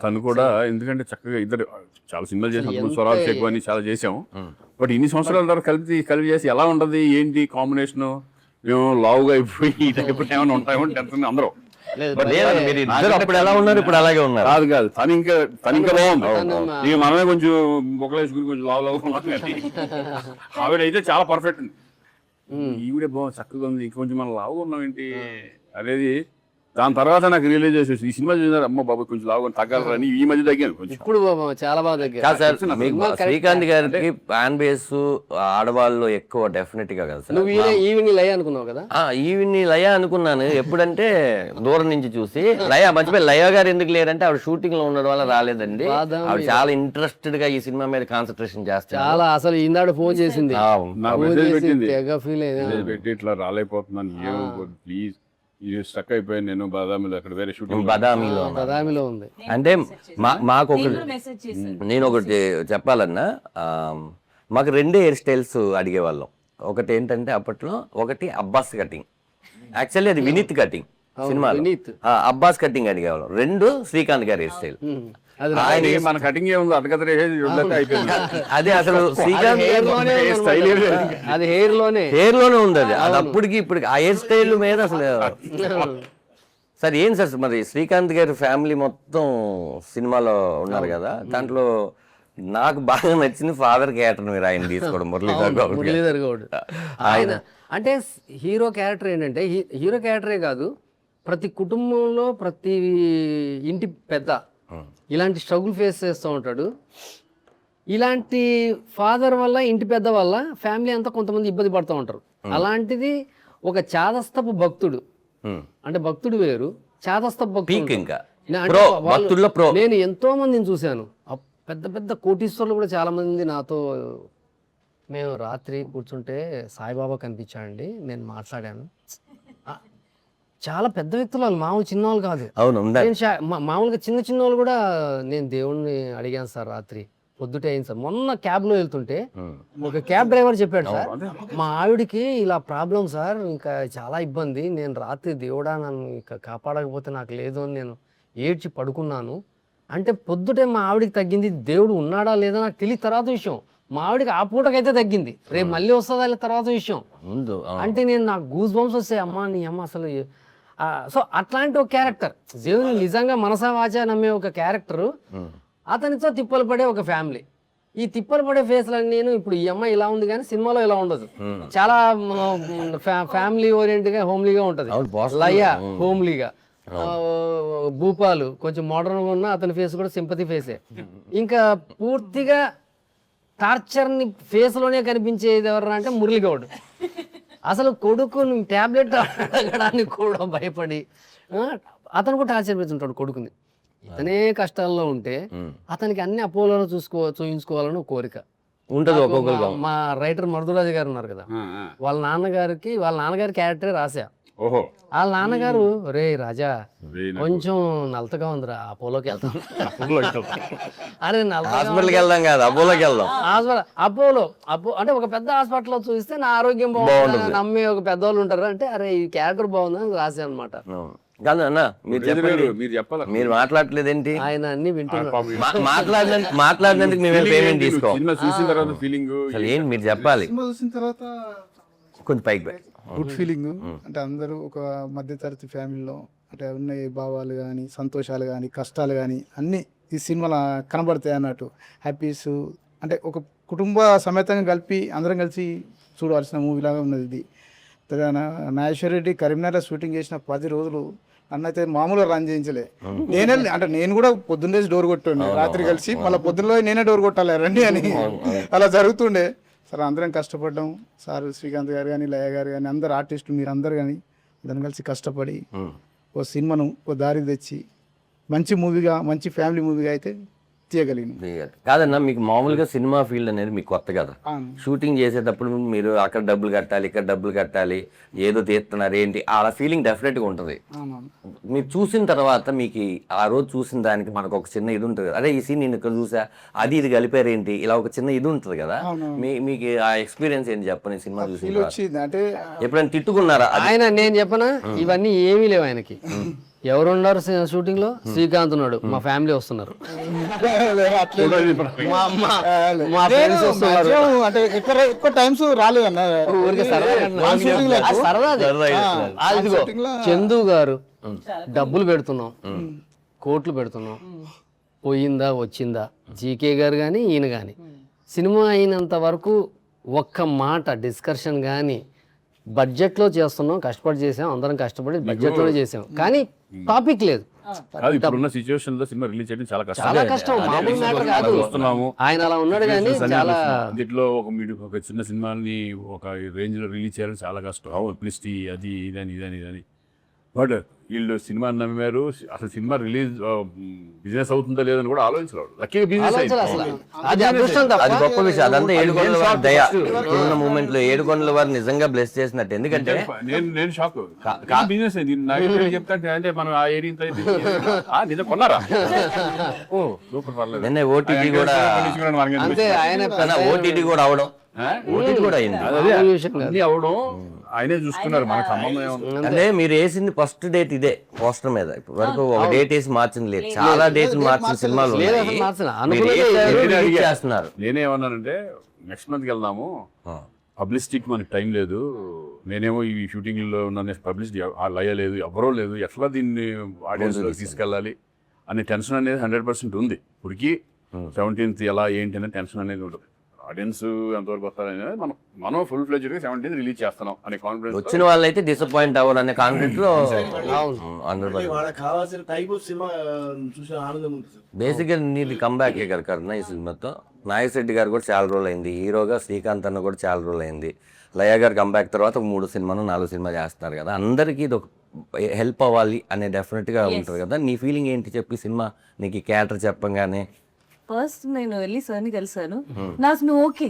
తను కూడా ఎందుకంటే చక్కగా ఇద్దరు చాలా సినిమాలు చేసాం, స్వరాలు చెక్కు అని చాలా చేసాము. బట్ ఇన్ని సంవత్సరాల తర్వాత కలిపి చేసి ఎలా ఉంటది ఏంటి కాంబినేషన్, మేము లావుగా అయిపోయి ఈ టైప్ ఏమైనా ఉంటాయో టెన్షన్ అందరూ. అప్పుడు ఎలా ఉన్నారు, ఇప్పుడు అలాగే ఉన్నారు. కాదు తను ఇంకా బాగుంది. ఇక మనమే కొంచెం బొక్కలేసుకుని కొంచెం లావు ఆవిడైతే చాలా పర్ఫెక్ట్ ఉంది. ఈవిడే బాగా చక్కగా ఉంది, కొంచెం మనం లావుగా ఉన్నాం ఏంటి అనేది. దాని తర్వాత నాకు రియలైజ్ చేసేసి ఈ సినిమా చూసారు, అమ్మ బాబు కొంచెం లావుగా తగ్గాలని ఈ మధ్య తగ్గాను కొంచెం. ఇప్పుడు చాలా బాగా తగ్గాను. శ్రీకాంత్ గారికి ఫ్యాన్ బేస్ ఆడవాళ్ళు ఎక్కువ డెఫినెట్ గా కదా సార్. నువ్వు ఈవిని లయ అనుకున్నావు కదా? ఈవిని లయ అనుకున్నాను ఎప్పుడంటే దూరం నుంచి చూసి. లయ లయ గారు ఎందుకు లేరంటే ఆవిడ షూటింగ్ లో ఉండడం వల్ల రాలేదండి. ఆవిడ చాలా ఇంట్రెస్టెడ్ గా ఈ సినిమా మీద కాన్సన్ట్రేషన్ చేస్తారు. చాలా అసలు ఈనాడు ఫోన్ చేసింది, పెట్టి ఇట్లా రాలేకపోతున్నాను ప్లీజ్, స్టక్ అయిపోయాను నేను బాదామిలో, అక్కడ వేరే షూటింగ్ బదామిలో ఉంది. అంటే మాకు నేను ఒకటి చెప్పాలన్నా, మాకు 2 హెయిర్ స్టైల్స్ అడిగేవాళ్ళం. ఒకటి ఏంటంటే అప్పట్లో ఒకటి అబ్బాస్ కటింగ్, యాక్చువల్లీ అది Vineeth cutting cinema Vineeth. Abbas cutting అని కేవలం 2 శ్రీకాంత్ గారి హెయిర్ స్టైల్. అది ఆయన మన కటింగ్ ఏముంది అతగత అయిపోయింది. అదే అసలు శ్రీకాంత్ అది హెయిర్ లోనే హెయిర్ లోనే ఉంది అది. అది అప్పటికి ఇప్పుడు ఆ హెయిర్ స్టైల్ మీద అసలు సార్ ఏం సార్ మరి శ్రీకాంత్ గారి ఫ్యామిలీ మొత్తం సినిమాలో ఉన్నారు కదా, దాంట్లో నాకు బాగా నచ్చింది ఫాదర్ క్యారెక్టర్ మీరు ఆయన తీసుకోవడం మురళీధర్ గౌడ్. ఆయన అంటే హీరో క్యారెక్టర్ ఏంటంటే హీరో క్యారెక్టరే కాదు, ప్రతి కుటుంబంలో ప్రతి ఇంటి పెద్ద ఇలాంటి స్ట్రగుల్ ఫేస్ చేస్తూ ఉంటాడు. ఇలాంటి ఫాదర్ వల్ల ఇంటి పెద్ద వల్ల ఫ్యామిలీ అంతా కొంతమంది ఇబ్బంది పడుతూ ఉంటారు. అలాంటిది ఒక చాదస్తపు భక్తుడు, అంటే భక్తుడు వేరు, చాదస్తపు భక్తుడు. ఇంకా అంటే నేను ఎంతో మందిని చూశాను, పెద్ద పెద్ద కోటీశ్వరులు కూడా చాలా మంది నాతో, మేము రాత్రి కూర్చుంటే సాయిబాబా కనిపించాడండి, నేను మాట్లాడాను. చాలా పెద్ద వ్యక్తులు వాళ్ళు, మామూలు చిన్నవాళ్ళు కాదు. అవును, నేను మామూలుగా చిన్న చిన్న వాళ్ళు కూడా, నేను దేవుణ్ణి అడిగాను సార్ రాత్రి పొద్దుటే అయింది సార్. మొన్న క్యాబ్లో వెళ్తుంటే ఒక క్యాబ్ డ్రైవర్ చెప్పాడు, సార్ మా ఆవిడికి ఇలా ప్రాబ్లం సార్, ఇంకా చాలా ఇబ్బంది, నేను రాత్రి దేవుడా నన్ను ఇంకా కాపాడకపోతే నాకు లేదు అని నేను ఏడ్చి పడుకున్నాను. అంటే పొద్దుటే మా ఆవిడికి తగ్గింది, దేవుడు ఉన్నాడా లేదా నాకు తెలియదు తర్వాత విషయం. మా ఆవిడికి ఆ పూటకైతే తగ్గింది, రేపు మళ్ళీ వస్తుందా లేదా తర్వాత విషయం. అంటే నేను నాకు గూస్ బంప్స్ వస్తాయి, అమ్మ నీ అమ్మ అసలు. సో అట్లాంటి ఒక క్యారెక్టర్, దేవుని నిజంగా మనసా వాచా నమ్మే ఒక క్యారెక్టరు, అతనితో తిప్పలు పడే ఒక ఫ్యామిలీ. ఈ తిప్పలు పడే ఫేస్లన్నీ నేను ఇప్పుడు ఈ అమ్మాయి ఇలా ఉంది కానీ సినిమాలో ఇలా ఉండదు, చాలా ఫ్యామిలీ ఓరియంట్గా హోమ్లీగా ఉంటుంది. లయ హోమ్లీగా, భూపాలు కొంచెం మోడర్న్గా ఉన్న అతని ఫేస్ కూడా సింపతి ఫేసే. ఇంకా పూర్తిగా టార్చర్ని ఫేస్లోనే కనిపించేది ఎవరన్నా అంటే మురళీగౌడ్. అసలు కొడుకు ట్యాబ్లెట్ అడగడానికి కూడా భయపడి అతను కూడా టార్చర్ పెడుతుంటాడు కొడుకుని. ఇతనే కష్టాల్లో ఉంటే అతనికి అన్ని అపోలోలో చూయించుకోవాలని కోరిక ఉంటుంది ఒక్కొక్కరు. మా రైటర్ మరుదురాజు గారు ఉన్నారు కదా, వాళ్ళ నాన్నగారి క్యారెక్టరే రాసా. వాళ్ళ నాన్నగారు, రే రాజా కొంచెం నలతగా ఉందిరా, అపోలోకి వెళ్తాం. అరే హాస్పిటల్కి వెళ్దాం కాదు, అపోలోకి వెళ్దాం. అపోలో అంటే ఒక పెద్ద హాస్పిటల్లో చూస్తే నా ఆరోగ్యం బాగుంటుంది నమ్మి ఒక పెద్దవాళ్ళు ఉంటారు. అంటే అరే ఈ క్యారెక్టర్ బాగుందని రాసా అనమాట. కాదు అన్న, మీరు చెప్పండి, మీరు మాట్లాడలేదేంటి? ఆయన అన్ని వింటున్నారు. మాట్లాడినందుకు మేము పేమెంట్ తీసుకో. ఏంటి మీరు చెప్పాలి, కొంచెం పైకి గుడ్ ఫీలింగ్. అంటే అందరూ ఒక మధ్యతరగతి ఫ్యామిలీలో అంటే ఉన్న భావాలు కానీ సంతోషాలు కానీ కష్టాలు కానీ అన్నీ ఈ సినిమాలో కనబడతాయి అన్నట్టు. హ్యాపీస్ అంటే ఒక కుటుంబ సమేతంగా కలిపి అందరం కలిసి చూడాల్సిన మూవీలాగా ఉన్నది ఇది. నాగేశ్వర రెడ్డి కరీంనగర్ షూటింగ్ చేసిన 10 రోజులు అన్నైతే మామూలుగా రన్ చేయించలే. నేను కూడా పొద్దున్నే డోర్ కొట్టుండే, రాత్రి కలిసి మళ్ళీ పొద్దున్నలో నేనే డోర్ కొట్టాలి రండి అని, అలా జరుగుతుండే. సార్ అందరం కష్టపడ్డాం, సార్ శ్రీకాంత్ గారు కానీ లయ గారు కానీ అందరు ఆర్టిస్టులు మీరు అందరు కానీ అందరం కలిసి కష్టపడి ఓ సినిమాను ఓ దారి తెచ్చి మంచి మూవీగా, మంచి ఫ్యామిలీ మూవీగా అయితే తీయగలిగిన. కాదన్నా, మీకు మామూలుగా సినిమా ఫీల్డ్ అనేది మీకు కొత్త కదా. షూటింగ్ చేసేటప్పుడు మీరు అక్కడ డబ్బులు కట్టాలి, ఇక్కడ డబ్బులు కట్టాలి, ఏదో తీస్తున్నారు ఏంటి, అలా ఫీలింగ్ డెఫినెట్గా ఉంటుంది. మీరు చూసిన తర్వాత మీకు ఆ రోజు చూసిన దానికి మనకు ఒక చిన్న ఇది ఉంటుంది, అదే ఈ సీన్ నేను ఇక్కడ చూసా, అది ఇది కలిపారు ఏంటి, ఇలా ఒక చిన్న ఇది ఉంటుంది కదా. మీకు ఆ ఎక్స్పీరియన్స్ ఏంటి చెప్పండి సినిమా చూసి? అంటే ఎప్పుడైనా తిట్టుకున్నారా? ఆయన నేను చెప్పనా, ఇవన్నీ ఏమీ లేవు ఆయనకి. ఎవరున్నారు షూటింగ్ లో? శ్రీకాంత్ ఉన్నాడు, మా ఫ్యామిలీ వస్తున్నారు, మా ఫ్రెండ్స్ వస్తున్నారు. అంటే ఎక్కువ టైమ్స్ రాలేదన్న, చందు గారు డబ్బులు పెడుతున్నాం, కోట్లు పెడుతున్నాం, పోయిందా వచ్చిందా. జీకే గారు కానీ ఈయన కానీ సినిమా అయినంత వరకు ఒక్క మాట డిస్కషన్ కానీ, బడ్జెట్లో చేస్తున్నాం, కష్టపడి చేసాం, అందరం కష్టపడి బడ్జెట్లోనే చేసాం, కానీ టాపిక్ లేదు. ఇప్పుడున్న సిచ్యువేషన్ లో సినిమా రిలీజ్ చేయడం చాలా కష్టం, మామూలు మ్యాటర్ కాదు. ఆయన అలా ఉన్నాడు కానీ చాలా దీంట్లో ఒక చిన్న సినిమాని ఒక రేంజ్ లో రిలీజ్ చేయడం చాలా కష్టం. పబ్లిసిటీ అది ఇదని బట్ వీళ్ళు సినిమా నమ్మారు. అసలు సినిమా రిలీజ్ బిజినెస్ అవుతుందా లేదని కూడా ఆలోచించలేదు. లక్కీగా బిజినెస్ అది గొప్ప విషయం. అదంతా ఏడుకొండల వారి దయ. ఇప్పుడున్న మూమెంట్ లో ఏడుకొండల వారు నిజంగా బ్లెస్ చేసినట్టు. ఎందుకంటే నేను షాక్, బిజినెస్ చెప్తా అంటే మనం ఆ ఏరియా నిజం కొన్నారా? నిన్న ఓటీటీ కూడా ఓటీటీ కూడా అవడం ఓటీటీ కూడా అయింది. అదే అన్ని అవడం ఆయనే చూసుకున్నారు, మనకు సంబంధం ఏముంది. అంటే మీరు వేసింది ఫస్ట్ డేట్ ఇదే పోస్టర్ మీద. ఇప్పటి వరకు ఒక డేట్ వేసి మార్చింది లేదు, చాలా డేట్లు మార్చిన సినిమాలు ఉన్నాయి. అసలు మార్చిన మీరు వేసారు, నేనే release అడిగా. చేస్తున్నారు. నేనేమన్నానంటే నెక్స్ట్ మంత్కి వెళ్దాము, పబ్లిసిటీకి మనకి టైం లేదు, నేనేమో ఈ షూటింగ్లో ఉన్న పబ్లిసిటీ లేదు, ఎవరో లేదు, ఎట్లా దీన్ని ఆడియన్స్లోకి తీసుకెళ్ళాలి అనే టెన్షన్ అనేది 100% ఉంది. ఇప్పటికి 17th ఎలా ఏంటి అనే టెన్షన్ అనేది ఉంటుంది. ఆడియన్స్ ఎంతవరకు వస్తారనేది మనం ఫుల్ ఫ్లెడ్జ్డ్గా 17th రిలీజ్ చేస్తున్నాం అనే కాన్ఫిడెన్స్. వచ్చిన వాళ్ళైతే డిసప్పాయింట్ అవ్వరు అనే కాన్ఫిడెంట్ లో వాళ్ళకి కావాల్సిన టైప్ ఆఫ్ సినిమా చూసే ఆనందం ఉంటుంది. బేసిక్గా నీది కంబ్యాక్ కదా కరుణ ఈ సినిమాతో. నాగశెట్టి గారు కూడా చాలా రోజులు అయింది, హీరోగా శ్రీకాంత్ అన్న కూడా చాలా రోజులు అయింది. లయ గారు కంబ్యాక్ తర్వాత 3 సినిమాలు 4 సినిమా చేస్తున్నారు కదా, అందరికీ ఇది ఒక హెల్ప్ అవ్వాలి అనే డెఫినెట్గా ఉంటుంది కదా. నీ ఫీలింగ్ ఏంటి చెప్పి సినిమా నీకు క్యారెక్టర్ చెప్పంగానే? ఫస్ట్ నేను వెళ్ళి సార్ని కలిసాను, నాకు నువ్వు ఓకే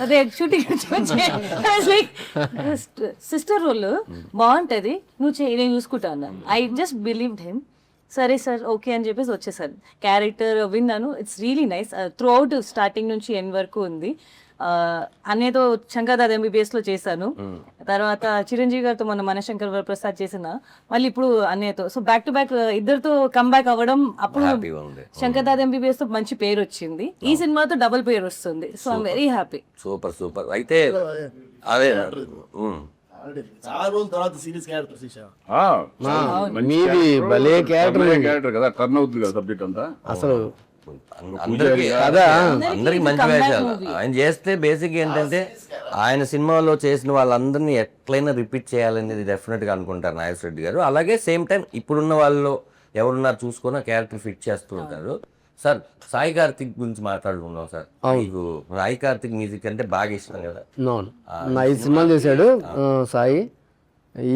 అదే షూటింగ్ లైక్ సిస్టర్ రోల్ బాగుంటది, నువ్వు చేయి, నేను చూసుకుంటా అన్నాను. I just believed him. సరే సార్ ఓకే అని చెప్పేసి వచ్చేసాను. క్యారెక్టర్ విన్నాను, it's really nice. Through out starting నుంచి ఎండ్ వరకు ఉంది. అన్నయ్యతో శంకర్దాద్ MBBS లో చేశాను, తర్వాత చిరంజీవి గారితో మన మనశంకర్ వరప్రసాద్ చేసిన, మళ్ళీ ఇప్పుడు అన్నయ్యతో. సో బ్యాక్ టు బ్యాక్ ఇద్దరితో కంబ్యాక్ అవ్వడం, అప్పుడు శంకర్దాద్ MBBS తో మంచి పేరు వచ్చింది, ఈ సినిమాతో డబుల్ పేరు వస్తుంది. So I'm very happy. Super super. అయితే అదే చాలా రోజుల తర్వాత సీరియస్ క్యారెక్టర్ తీసావు. మీది భలే క్యారెక్టర్ కదా, టర్న్ అవుతుంది కదా సబ్జెక్ట్ అంతా. అసలు అందరికి మంచి వేషాలు ఆయన చేస్తే. బేసిక్ ఏంటంటే ఆయన సినిమాలో చేసిన వాళ్ళందరినీ ఎట్లయినా రిపీట్ చేయాలనేది డెఫినెట్గా అనుకుంటారు నాగేశ్వరరెడ్డి గారు. అలాగే సేమ్ టైం ఇప్పుడున్న వాళ్ళు ఎవరున్నారు చూసుకున్న క్యారెక్టర్ ఫిట్ చేస్తూ ఉంటారు. సార్ సాయి కార్తిక్ గురించి మాట్లాడుకుందాం సార్. మీకు సాయి కార్తిక్ మ్యూజిక్ అంటే బాగా ఇష్టం కదా? అవును, 5 సినిమాలు చేశాడు సాయి.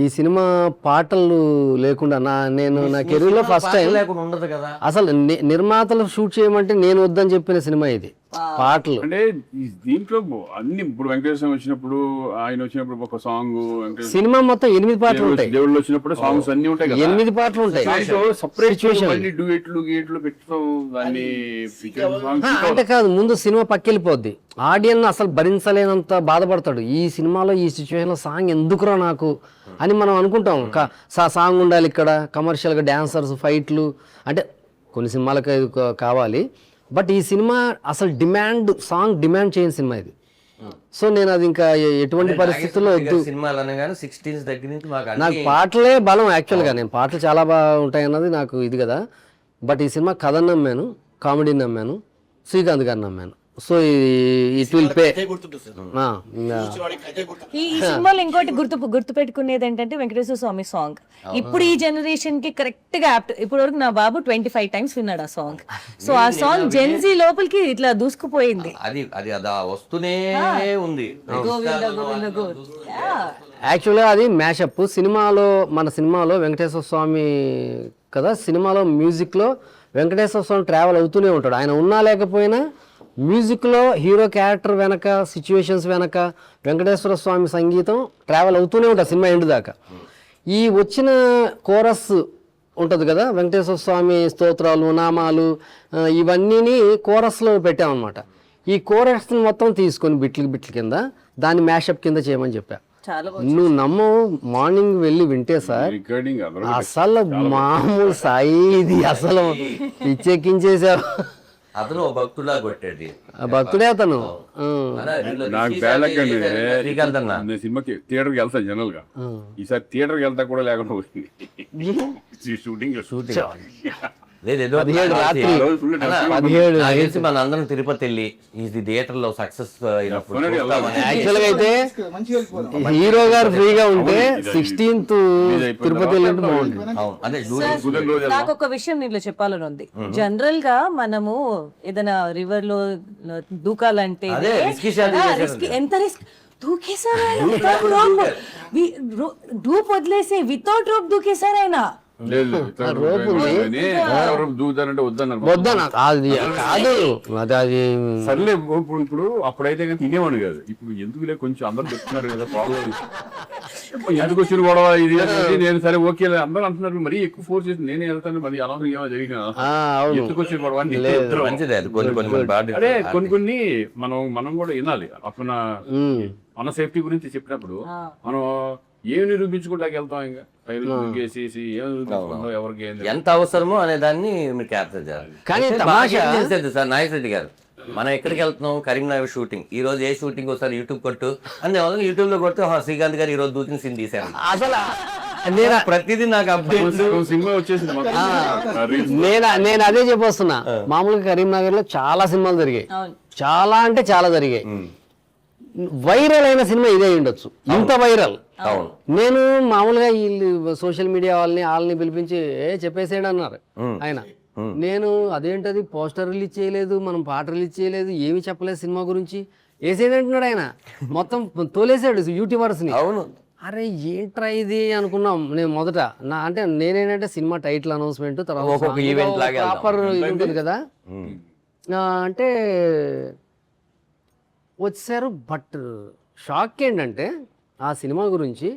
ఈ సినిమా పాటలు లేకుండా నేను నా కెరీర్ లో ఫస్ట్ టైం లేకుండా ఉండదు కదా. అసలు నిర్మాతలు షూట్ చేయమంటే నేను వద్దని చెప్పిన సినిమా ఇది. పాటలు అంటే దీంట్లో అన్ని ఇప్పుడు వెంకటేశ్వర వచ్చినప్పుడు, ఆయన వచ్చినప్పుడు ఒక సాంగ్, సినిమా మొత్తం 8 పాటలు ఉంటాయి. దేవుళ్ళు వచ్చినప్పుడు సాంగ్స్ అన్ని ఉంటాయి కదా, 8 పాటలు ఉంటాయి. డ్యూయెట్లు గేట్లు పెట్టుతాం దాన్ని. అంటే కాదు, ముందు సినిమా పక్కెళ్ళిపోద్ది, ఆడియన్ అసలు భరించలేనంత బాధపడతాడు. ఈ సినిమాలో ఈ సిచ్యువేషన్ లో సాంగ్ ఎందుకురా నాకు అని మనం అనుకుంటాం. సాంగ్ ఉండాలి ఇక్కడ, కమర్షియల్గా డాన్సర్స్, ఫైట్లు, అంటే కొన్ని సినిమాలకు అది కావాలి. బట్ ఈ సినిమా అసలు సాంగ్ డిమాండ్ చేయని సినిమా ఇది. సో నేను అది ఇంకా ఎటువంటి పరిస్థితుల్లో వద్దు. సినిమాలు అనగానే 16 దగ్గర నుంచి నాకు పాటలే బలం. యాక్చువల్గా నేను పాటలు చాలా బాగా ఉంటాయి అన్నది నాకు ఇది కదా. బట్ ఈ సినిమా కథను నమ్మాను, కామెడీని నమ్మాను, శ్రీకాంత్ గారిని నమ్మాను. So it will pay. ఈ సినిమాలో ఇంకోటి గుర్తు పెట్టుకునేది ఏంటంటే వెంకటేశ్వర స్వామి సాంగ్ ఇప్పుడు ఈ జనరేషన్ కి కరెక్ట్ గా యాప్ట్. ఇప్పుడు వరకు నా బాబు 25 టైమ్స్ విన్నాడు ఆ సాంగ్. సో ఆ సాంగ్ జెన్జీ లోపలికి ఇట్లా దూసుకుపోయింది. అది వస్తూనే ఉంది. యాక్చువల్గా అది మ్యాషప్. మన సినిమాలో వెంకటేశ్వర స్వామి కదా, సినిమాలో మ్యూజిక్లో వెంకటేశ్వర స్వామి ట్రావెల్ అవుతూనే ఉంటాడు. ఆయన ఉన్నా లేకపోయినా మ్యూజిక్లో హీరో క్యారెక్టర్ వెనక, సిచ్యువేషన్స్ వెనక వెంకటేశ్వర స్వామి సంగీతం ట్రావెల్ అవుతూనే ఉంటుంది సినిమా ఎండ్ దాకా. ఈ వచ్చిన కోరస్ ఉంటుంది కదా, వెంకటేశ్వర స్వామి స్తోత్రాలు, నామాలు, ఇవన్నీ కోరస్లో పెట్టామన్నమాట. ఈ కోరస్ని మొత్తం తీసుకొని బిట్ల కింద దాన్ని మ్యాషప్ కింద చేయమని చెప్పా. నువ్వు నమ్మవు, మార్నింగ్ వెళ్ళి వింటే సార్ అసలు మామూలు సాయి ఇది అసలు పిచ్చెక్కించేసావు. అతను భక్తులా కొట్టాడు. భక్తుడే అతను. నాకు శ్రీకాంత్ అన్న సినిమాకి థియేటర్కి వెళ్తాను జనరల్ గా, ఈసారి థియేటర్కి వెళ్తా కూడా లేకుండా పోయింది షూటింగ్. మన అందరం తిరుపతి వెళ్ళి ఇది థియేటర్ లో సక్సెస్ అయినప్పుడు యాక్చువల్గా అయితే హీరో గారు ఫ్రీగా ఉంటే 16th తిరుపతి వెళ్ళినట్టు బాగుంటుంది. నాకు ఒక విషయం నీలో చెప్పాలని ఉంది. జనరల్ గా మనము ఏదైనా రివర్ లో దూకాలంటే ఎంత రిస్క్. దూకేశారు ఆయన, డూప్ వదిలేసి వితౌట్ రోప్ దూకేశారు ఆయన. లేదు లేదు, ఇతర రోపు ఉంది. కానీ ఎవరు దూకుతారంటే వద్దన్నారు. వద్దన అది కాదు అది సర్లే ఇప్పుడు అప్పుడైతే కానీ తినేవాడు కాదు. ఇప్పుడు ఎందుకులే కొంచెం అందరూ చెప్తున్నారు కదా ప్రాబ్లం ఎందుకు వచ్చిన గొడవ ఇది అనేది. నేను సరే ఓకే అందరూ అంటున్నారు మరీ ఎక్కువ ఫోర్స్ చేసి నేనే వెళ్తాను మరి అనవసరం ఏమో జరిగిన అవును ఎందుకు వచ్చిన గొడవ అని మంచిదే అది. కొన్ని బాగా అదే కొన్ని మనం కూడా వినాలి. అప్పుడు మన సేఫ్టీ గురించి చెప్పినప్పుడు మనం ఏమి నిరూపించుకుంటాకి వెళ్తాం ఇంకా పైరుకేసేసి ఏమి నిరూపించుకుంటాం ఎవరికి ఏం ఎంత అవసరమో అనే దాన్ని మీరు క్యాప్చర్ చేయాలి. కానీ అయితే తమాషా- బాగా ఏం చేసేది సార్ నాగేశ్వరరెడ్డి గారు, మనం ఎక్కడికి వెళ్తున్నాం, కరీంనగర్ షూటింగ్, ఈ రోజు ఏ షూటింగ్ ఒకసారి యూట్యూబ్ కొట్టు అనే వాళ్ళు యూట్యూబ్ లో కొడితే శ్రీకాంత్ గారు ఈ రోజు దూకిన సీన్ తీసారు. అసలు నేను ప్రతిదీ నాకు అప్డేట్. సినిమా వచ్చేసింది నేను అదే చెప్పొస్తున్నా. మామూలుగా కరీంనగర్ లో చాలా సినిమాలు జరిగాయి, చాలా అంటే చాలా జరిగాయి. వైరల్ అయిన సినిమా ఇదే ఉండొచ్చు, ఇంత వైరల్. నేను మామూలుగా వీళ్ళు సోషల్ మీడియా వాళ్ళని పిలిపించి చెప్పేసేయండి అన్నారు ఆయన. నేను అదేంటది పోస్టర్ రిలీజ్ చేయలేదు, మనం పాట రిలీజ్ చేయలేదు, ఏమి చెప్పలేదు సినిమా గురించి, వేసేది అంటున్నాడు ఆయన. మొత్తం తోలేసాడు యూట్యూబర్స్ ని. అవును, అరే ఏంట్రా ఇది అనుకున్నాం. నేను మొదట అంటే నేనేంటంటే సినిమా టైటిల్ అనౌన్స్మెంట్ ఒక్కొక్క event లాగా వెళ్దాం. ప్రాపర్ ఉంటుంది కదా అంటే వచ్చారు. బట్ షాక్ ఏంటంటే ఆ సినిమా గురించి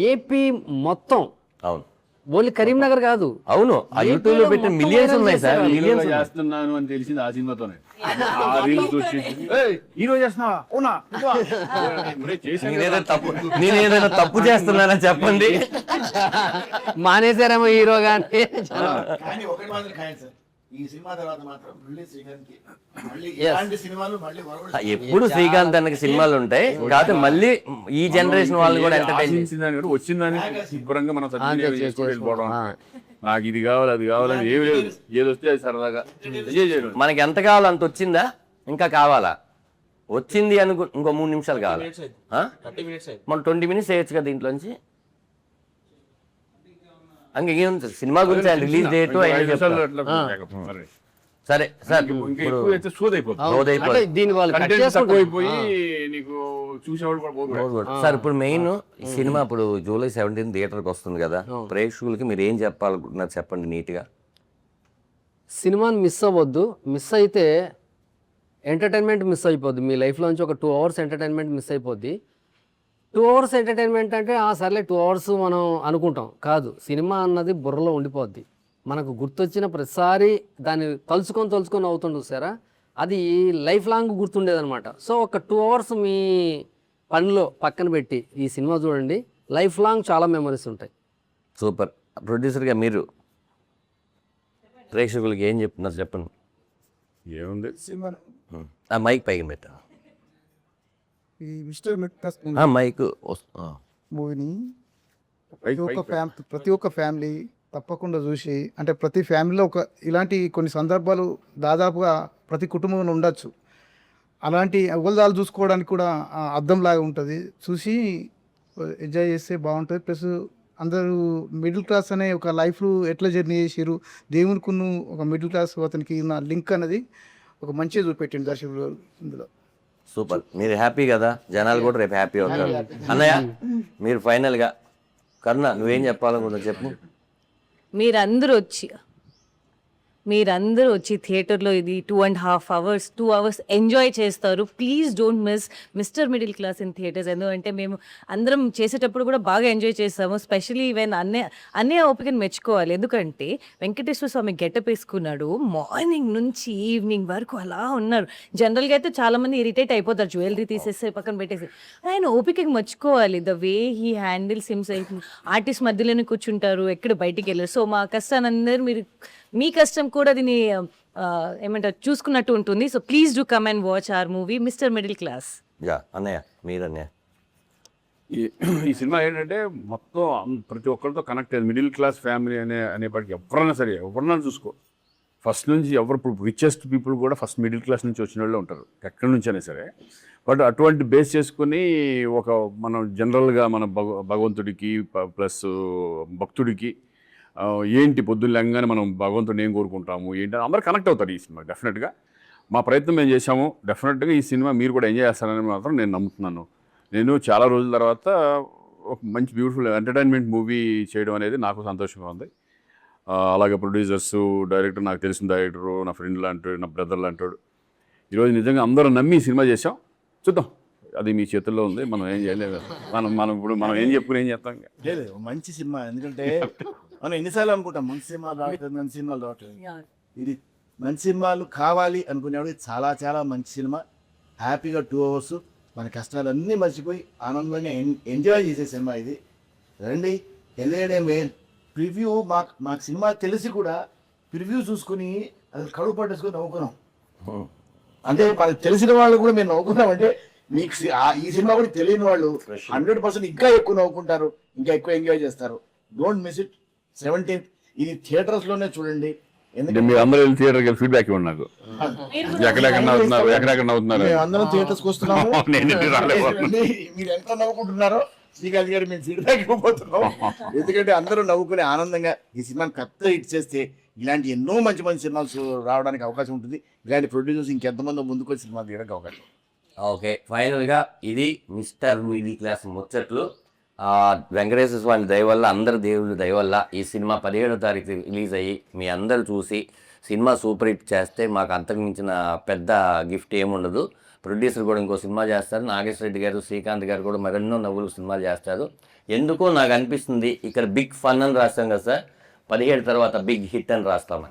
ఏపీ మొత్తం, అవును ఓన్లీ కరీంనగర్ కాదు, అవును ఆ యూట్యూబ్ లో పెట్టిన మిలియన్స్ ఉన్నాయి సార్, మిలియన్స్. చేస్తున్నాను అని తెలిసింది ఆ సినిమాతోనే. ఆ రీల్స్ వచ్చేసి హీరో చేస్తున్నావా అవునా నేనేదైనా తప్పు చేస్తున్నానని చెప్పండి. మానేశారేమో హీరో గానీ. కానీ ఒకటి మాత్రం ఖాయం సార్, ఈ సినిమా తర్వాత మాత్రం మళ్ళీ శ్రీకాంత్కి మళ్ళీ ఇలాంటి సినిమాలు మళ్ళీ వరవడు. ఎప్పుడు శ్రీకాంత్ అన్నకి సినిమాలు ఉంటాయి కాకపోతే మళ్ళీ ఈ జనరేషన్ వాళ్ళు కూడా ఎంటర్టైన్ వచ్చిందని శుభ్రంగా మనం సద్వినియోగం చేసుకొని వెళ్ళిపోవడం. నాకు ఇది కావాలి అది కావాలని ఏమి లేదు, ఏది వస్తే అది సరదాగా ఎంజాయ్ చేయడం. మనకి ఎంత కావాలో అంత వచ్చిందా, ఇంకా కావాలా, వచ్చింది అనుకో ఇంకో 3 నిమిషాలు కావాలి. మనం 20 మినిట్స్ వేయచ్చు కదా దీంట్లోంచి. ఇంకేం సినిమా గురించి రిలీజ్ డేట్ సరే సార్. అంటే దీని వాళ్ళు cut చేసుకుంటారు. తక్కువైపోయి నీకు చూసేవాడు కూడా పోదు. సార్ ఇప్పుడు మెయిన్ సినిమా ఇప్పుడు జూలై 17 థియేటర్కి వస్తుంది కదా, ప్రేక్షకులకి మీరు ఏం చెప్పాలనుకుంటున్నారు చెప్పండి నీట్ గా. సినిమాని మిస్ అవ్వద్దు. మిస్ అయితే ఎంటర్టైన్మెంట్ మిస్ అయిపోద్ది. మీ లైఫ్లోంచి ఒక 2 అవర్స్ ఎంటర్టైన్మెంట్ మిస్ అయిపోద్ది. 2 అవర్స్ ఎంటర్టైన్మెంట్ అంటే సర్లే 2 అవర్స్ మనం అనుకుంటాం, కాదు. సినిమా అన్నది బుర్రలో ఉండిపోద్ది. మనకు గుర్తొచ్చిన ప్రతిసారి దాన్ని తలుచుకొని అవుతుండు సారా, అది లైఫ్ లాంగ్ గుర్తుండేదన్నమాట. సో ఒక 2 అవర్స్ మీ పనిలో పక్కన పెట్టి ఈ సినిమా చూడండి, లైఫ్ లాంగ్ చాలా మెమరీస్ ఉంటాయి. సూపర్. ప్రొడ్యూసర్గా మీరు ప్రేక్షకులకి ఏం చెప్తున్నారు చెప్పండి. ఏముంది సినిమా ఆ మైక్ పైకి పెట్టా, ఈ మిస్టర్ మెట్కాస్ ఆ మైక్ మూవీని ప్రతి ఒక్క ఫ్యామిలీ తప్పకుండా చూసి, అంటే ప్రతి ఫ్యామిలీలో ఇలాంటి కొన్ని సందర్భాలు దాదాపుగా ప్రతి కుటుంబంలో ఉండొచ్చు. అలాంటి అవల్దాలు చూసుకోవడానికి కూడా అద్దంలాగా ఉంటుంది. చూసి ఎంజాయ్ చేస్తే బాగుంటుంది. ప్లస్ అందరూ మిడిల్ క్లాస్ అనే ఒక లైఫ్ ఎట్లా జర్నీ చేసారు, దేవునికి ఒక మిడిల్ క్లాస్ అతనికి ఉన్న లింక్ అనేది ఒక మంచిగా చూపెట్టిండు దర్శకుడు ఇందులో. సూపర్. మీరు హ్యాపీ కదా, జనాలు కూడా రేపు హ్యాపీ అవుతారు. అన్నయ్య మీరు ఫైనల్గా కరుణ నువ్వేం చెప్పాలనుకుంటున్నావు చెప్పు. మీరందరూ వచ్చి థియేటర్లో ఇది 2.5 hours 2 hours ఎంజాయ్ చేస్తారు. Please don't miss mister middle class in theatres. ఎందుకంటే మేము అందరం చేసేటప్పుడు కూడా బాగా ఎంజాయ్ చేస్తాము. స్పెషలీ వెన్ అన్నయ్య ఓపికని మెచ్చుకోవాలి. ఎందుకంటే వెంకటేశ్వర స్వామి గెటప్ వేసుకున్నాడు, మార్నింగ్ నుంచి ఈవినింగ్ వరకు అలా ఉన్నారు. జనరల్గా అయితే చాలామంది ఇరిటేట్ అయిపోతారు, జ్యువెలరీ తీసేస్తే పక్కన పెట్టేసి. ఆయన ఓపికకి మెచ్చుకోవాలి. The way he handles himself. Artist మధ్యలోనే కూర్చుంటారు, ఎక్కడ బయటికి వెళ్ళారు. సో మా కష్టాన్ని అందరూ మీరు, మీ కష్టం కూడా దీన్ని ఏమంటారు చూసుకున్నట్టు ఉంటుంది. So please do come and watch our movie mister middle class. Yeah అన్నయ్య మీరు అన్నయ్య. ఈ సినిమా ఏంటంటే మొత్తం ప్రతి ఒక్కరితో కనెక్ట్ అయ్యేది. మిడిల్ క్లాస్ ఫ్యామిలీ అనేప్పటికీ ఎవరైనా సరే ఎవరన్నా చూసుకో, ఫస్ట్ నుంచి ఎవరు ఇప్పుడు రిచెస్ట్ పీపుల్ కూడా ఫస్ట్ మిడిల్ క్లాస్ నుంచి వచ్చిన వాళ్ళు ఉంటారు ఎక్కడి నుంచి అయినా సరే. బట్ అటువంటి బేస్ చేసుకుని ఒక మనం జనరల్గా మన భగవంతుడికి ప్లస్ భక్తుడికి ఏంటి పొద్దున్న లేగానే మనం భగవంతుడిని ఏం కోరుకుంటాము ఏంటి అందరూ కనెక్ట్ అవుతారు ఈ సినిమా. డెఫినెట్గా మా ప్రయత్నం మేము చేశాము. డెఫినెట్గా ఈ సినిమా మీరు కూడా ఎంజాయ్ చేస్తారని మాత్రం నేను నమ్ముతున్నాను. నేను చాలా రోజుల తర్వాత ఒక మంచి బ్యూటిఫుల్ ఎంటర్టైన్మెంట్ మూవీ చేయడం అనేది నాకు సంతోషంగా ఉంది. అలాగే ప్రొడ్యూసర్స్, డైరెక్టర్, నాకు తెలిసిన డైరెక్టరు, నా ఫ్రెండ్ లాంటి, నా బ్రదర్ లాంటాడు. ఈరోజు నిజంగా అందరూ నమ్మి సినిమా చేసాం. చూద్దాం, అది మీ చేతుల్లో ఉంది, మనం ఏం చేయలేదు. మనం ఏం చెప్పుకుని ఏం చేస్తాం. లేదు మంచి సినిమా, ఎందుకంటే మనం ఎన్నిసార్లు అనుకుంటాం మంచి సినిమాలు రావట్లేదు, మంచి సినిమాలు రావట్లేదు. ఇది మంచి సినిమాలు కావాలి అనుకునేవాడు చాలా చాలా మంచి సినిమా. హ్యాపీగా 2 hours మన కష్టాలన్నీ మర్చిపోయి ఆనందంగా ఎంజాయ్ చేసే సినిమా ఇది. రండి, వెళ్ళేయడం మెయిన్. ప్రివ్యూ మాకు సినిమా తెలిసి కూడా ప్రివ్యూ చూసుకుని అది కడుపు పట్టేసుకుని నవ్వుకున్నాం. అంటే మనకు తెలిసిన వాళ్ళు కూడా మేము నవ్వుకున్నాం. అంటే మీకు ఈ సినిమా కూడా తెలియని వాళ్ళు 100% ఇంకా ఎక్కువ నవ్వుకుంటారు, ఇంకా ఎక్కువ ఎంజాయ్ చేస్తారు. Don't miss it. 17th ఇది థియేటర్స్ లోనే చూడండి. అంటే మీరు అందరూ వెళ్ళి థియేటర్కి వెళ్ళి ఫీడ్బ్యాక్ ఇవ్వండి నాకు. ఎక్కడెక్కడ నవ్వుతున్నారు మేము అందరం థియేటర్స్ కి వస్తున్నాము. నేను ఎందుకు రాలేదు? మీరు ఎంత నవ్వుకుంటున్నారో శ్రీకాంత్ గారు మేము ఫీడ్బ్యాక్ ఇవ్వబోతున్నాం. ఎందుకంటే అందరూ నవ్వుకుని ఆనందంగా ఈ సినిమాని పెద్ద హిట్ చేస్తే ఇలాంటి ఎన్నో మంచి మంచి సినిమాలు రావడానికి అవకాశం ఉంటుంది. ఇలాంటి ప్రొడ్యూసర్స్ ఇంకెంతమంది ముందుకు వచ్చి సినిమా తీయడానికి అవకాశం. ఓకే, ఫైనల్గా ఇది మిస్టర్ మిడిల్ క్లాస్ ముచ్చట్లు. వెంకటేశ్వర స్వామి దయ వల్ల, అందరి దేవుళ్ళ దయ వల్ల ఈ సినిమా 17వ తారీఖు రిలీజ్ అయ్యి మీ అందరూ చూసి సినిమా సూపర్ హిట్ చేస్తే మాకు అంతకు మించిన పెద్ద గిఫ్ట్ ఏముండదు. ప్రొడ్యూసర్ కూడా ఇంకో సినిమా చేస్తారు, నాగేశ్వర రెడ్డి గారు, శ్రీకాంత్ గారు కూడా మరెన్నో నవ్వులు సినిమాలు చేస్తారు. ఎందుకో నాకు అనిపిస్తుంది ఇక్కడ బిగ్ ఫన్ అని రాస్తాం కదా సార్, 17 తర్వాత బిగ్ హిట్ అని రాస్తాం.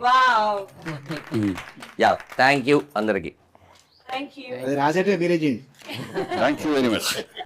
యా, థ్యాంక్ యూ అందరికీ. Thank you. అది రాసేటే మీరే చేయండి. Thank you very much.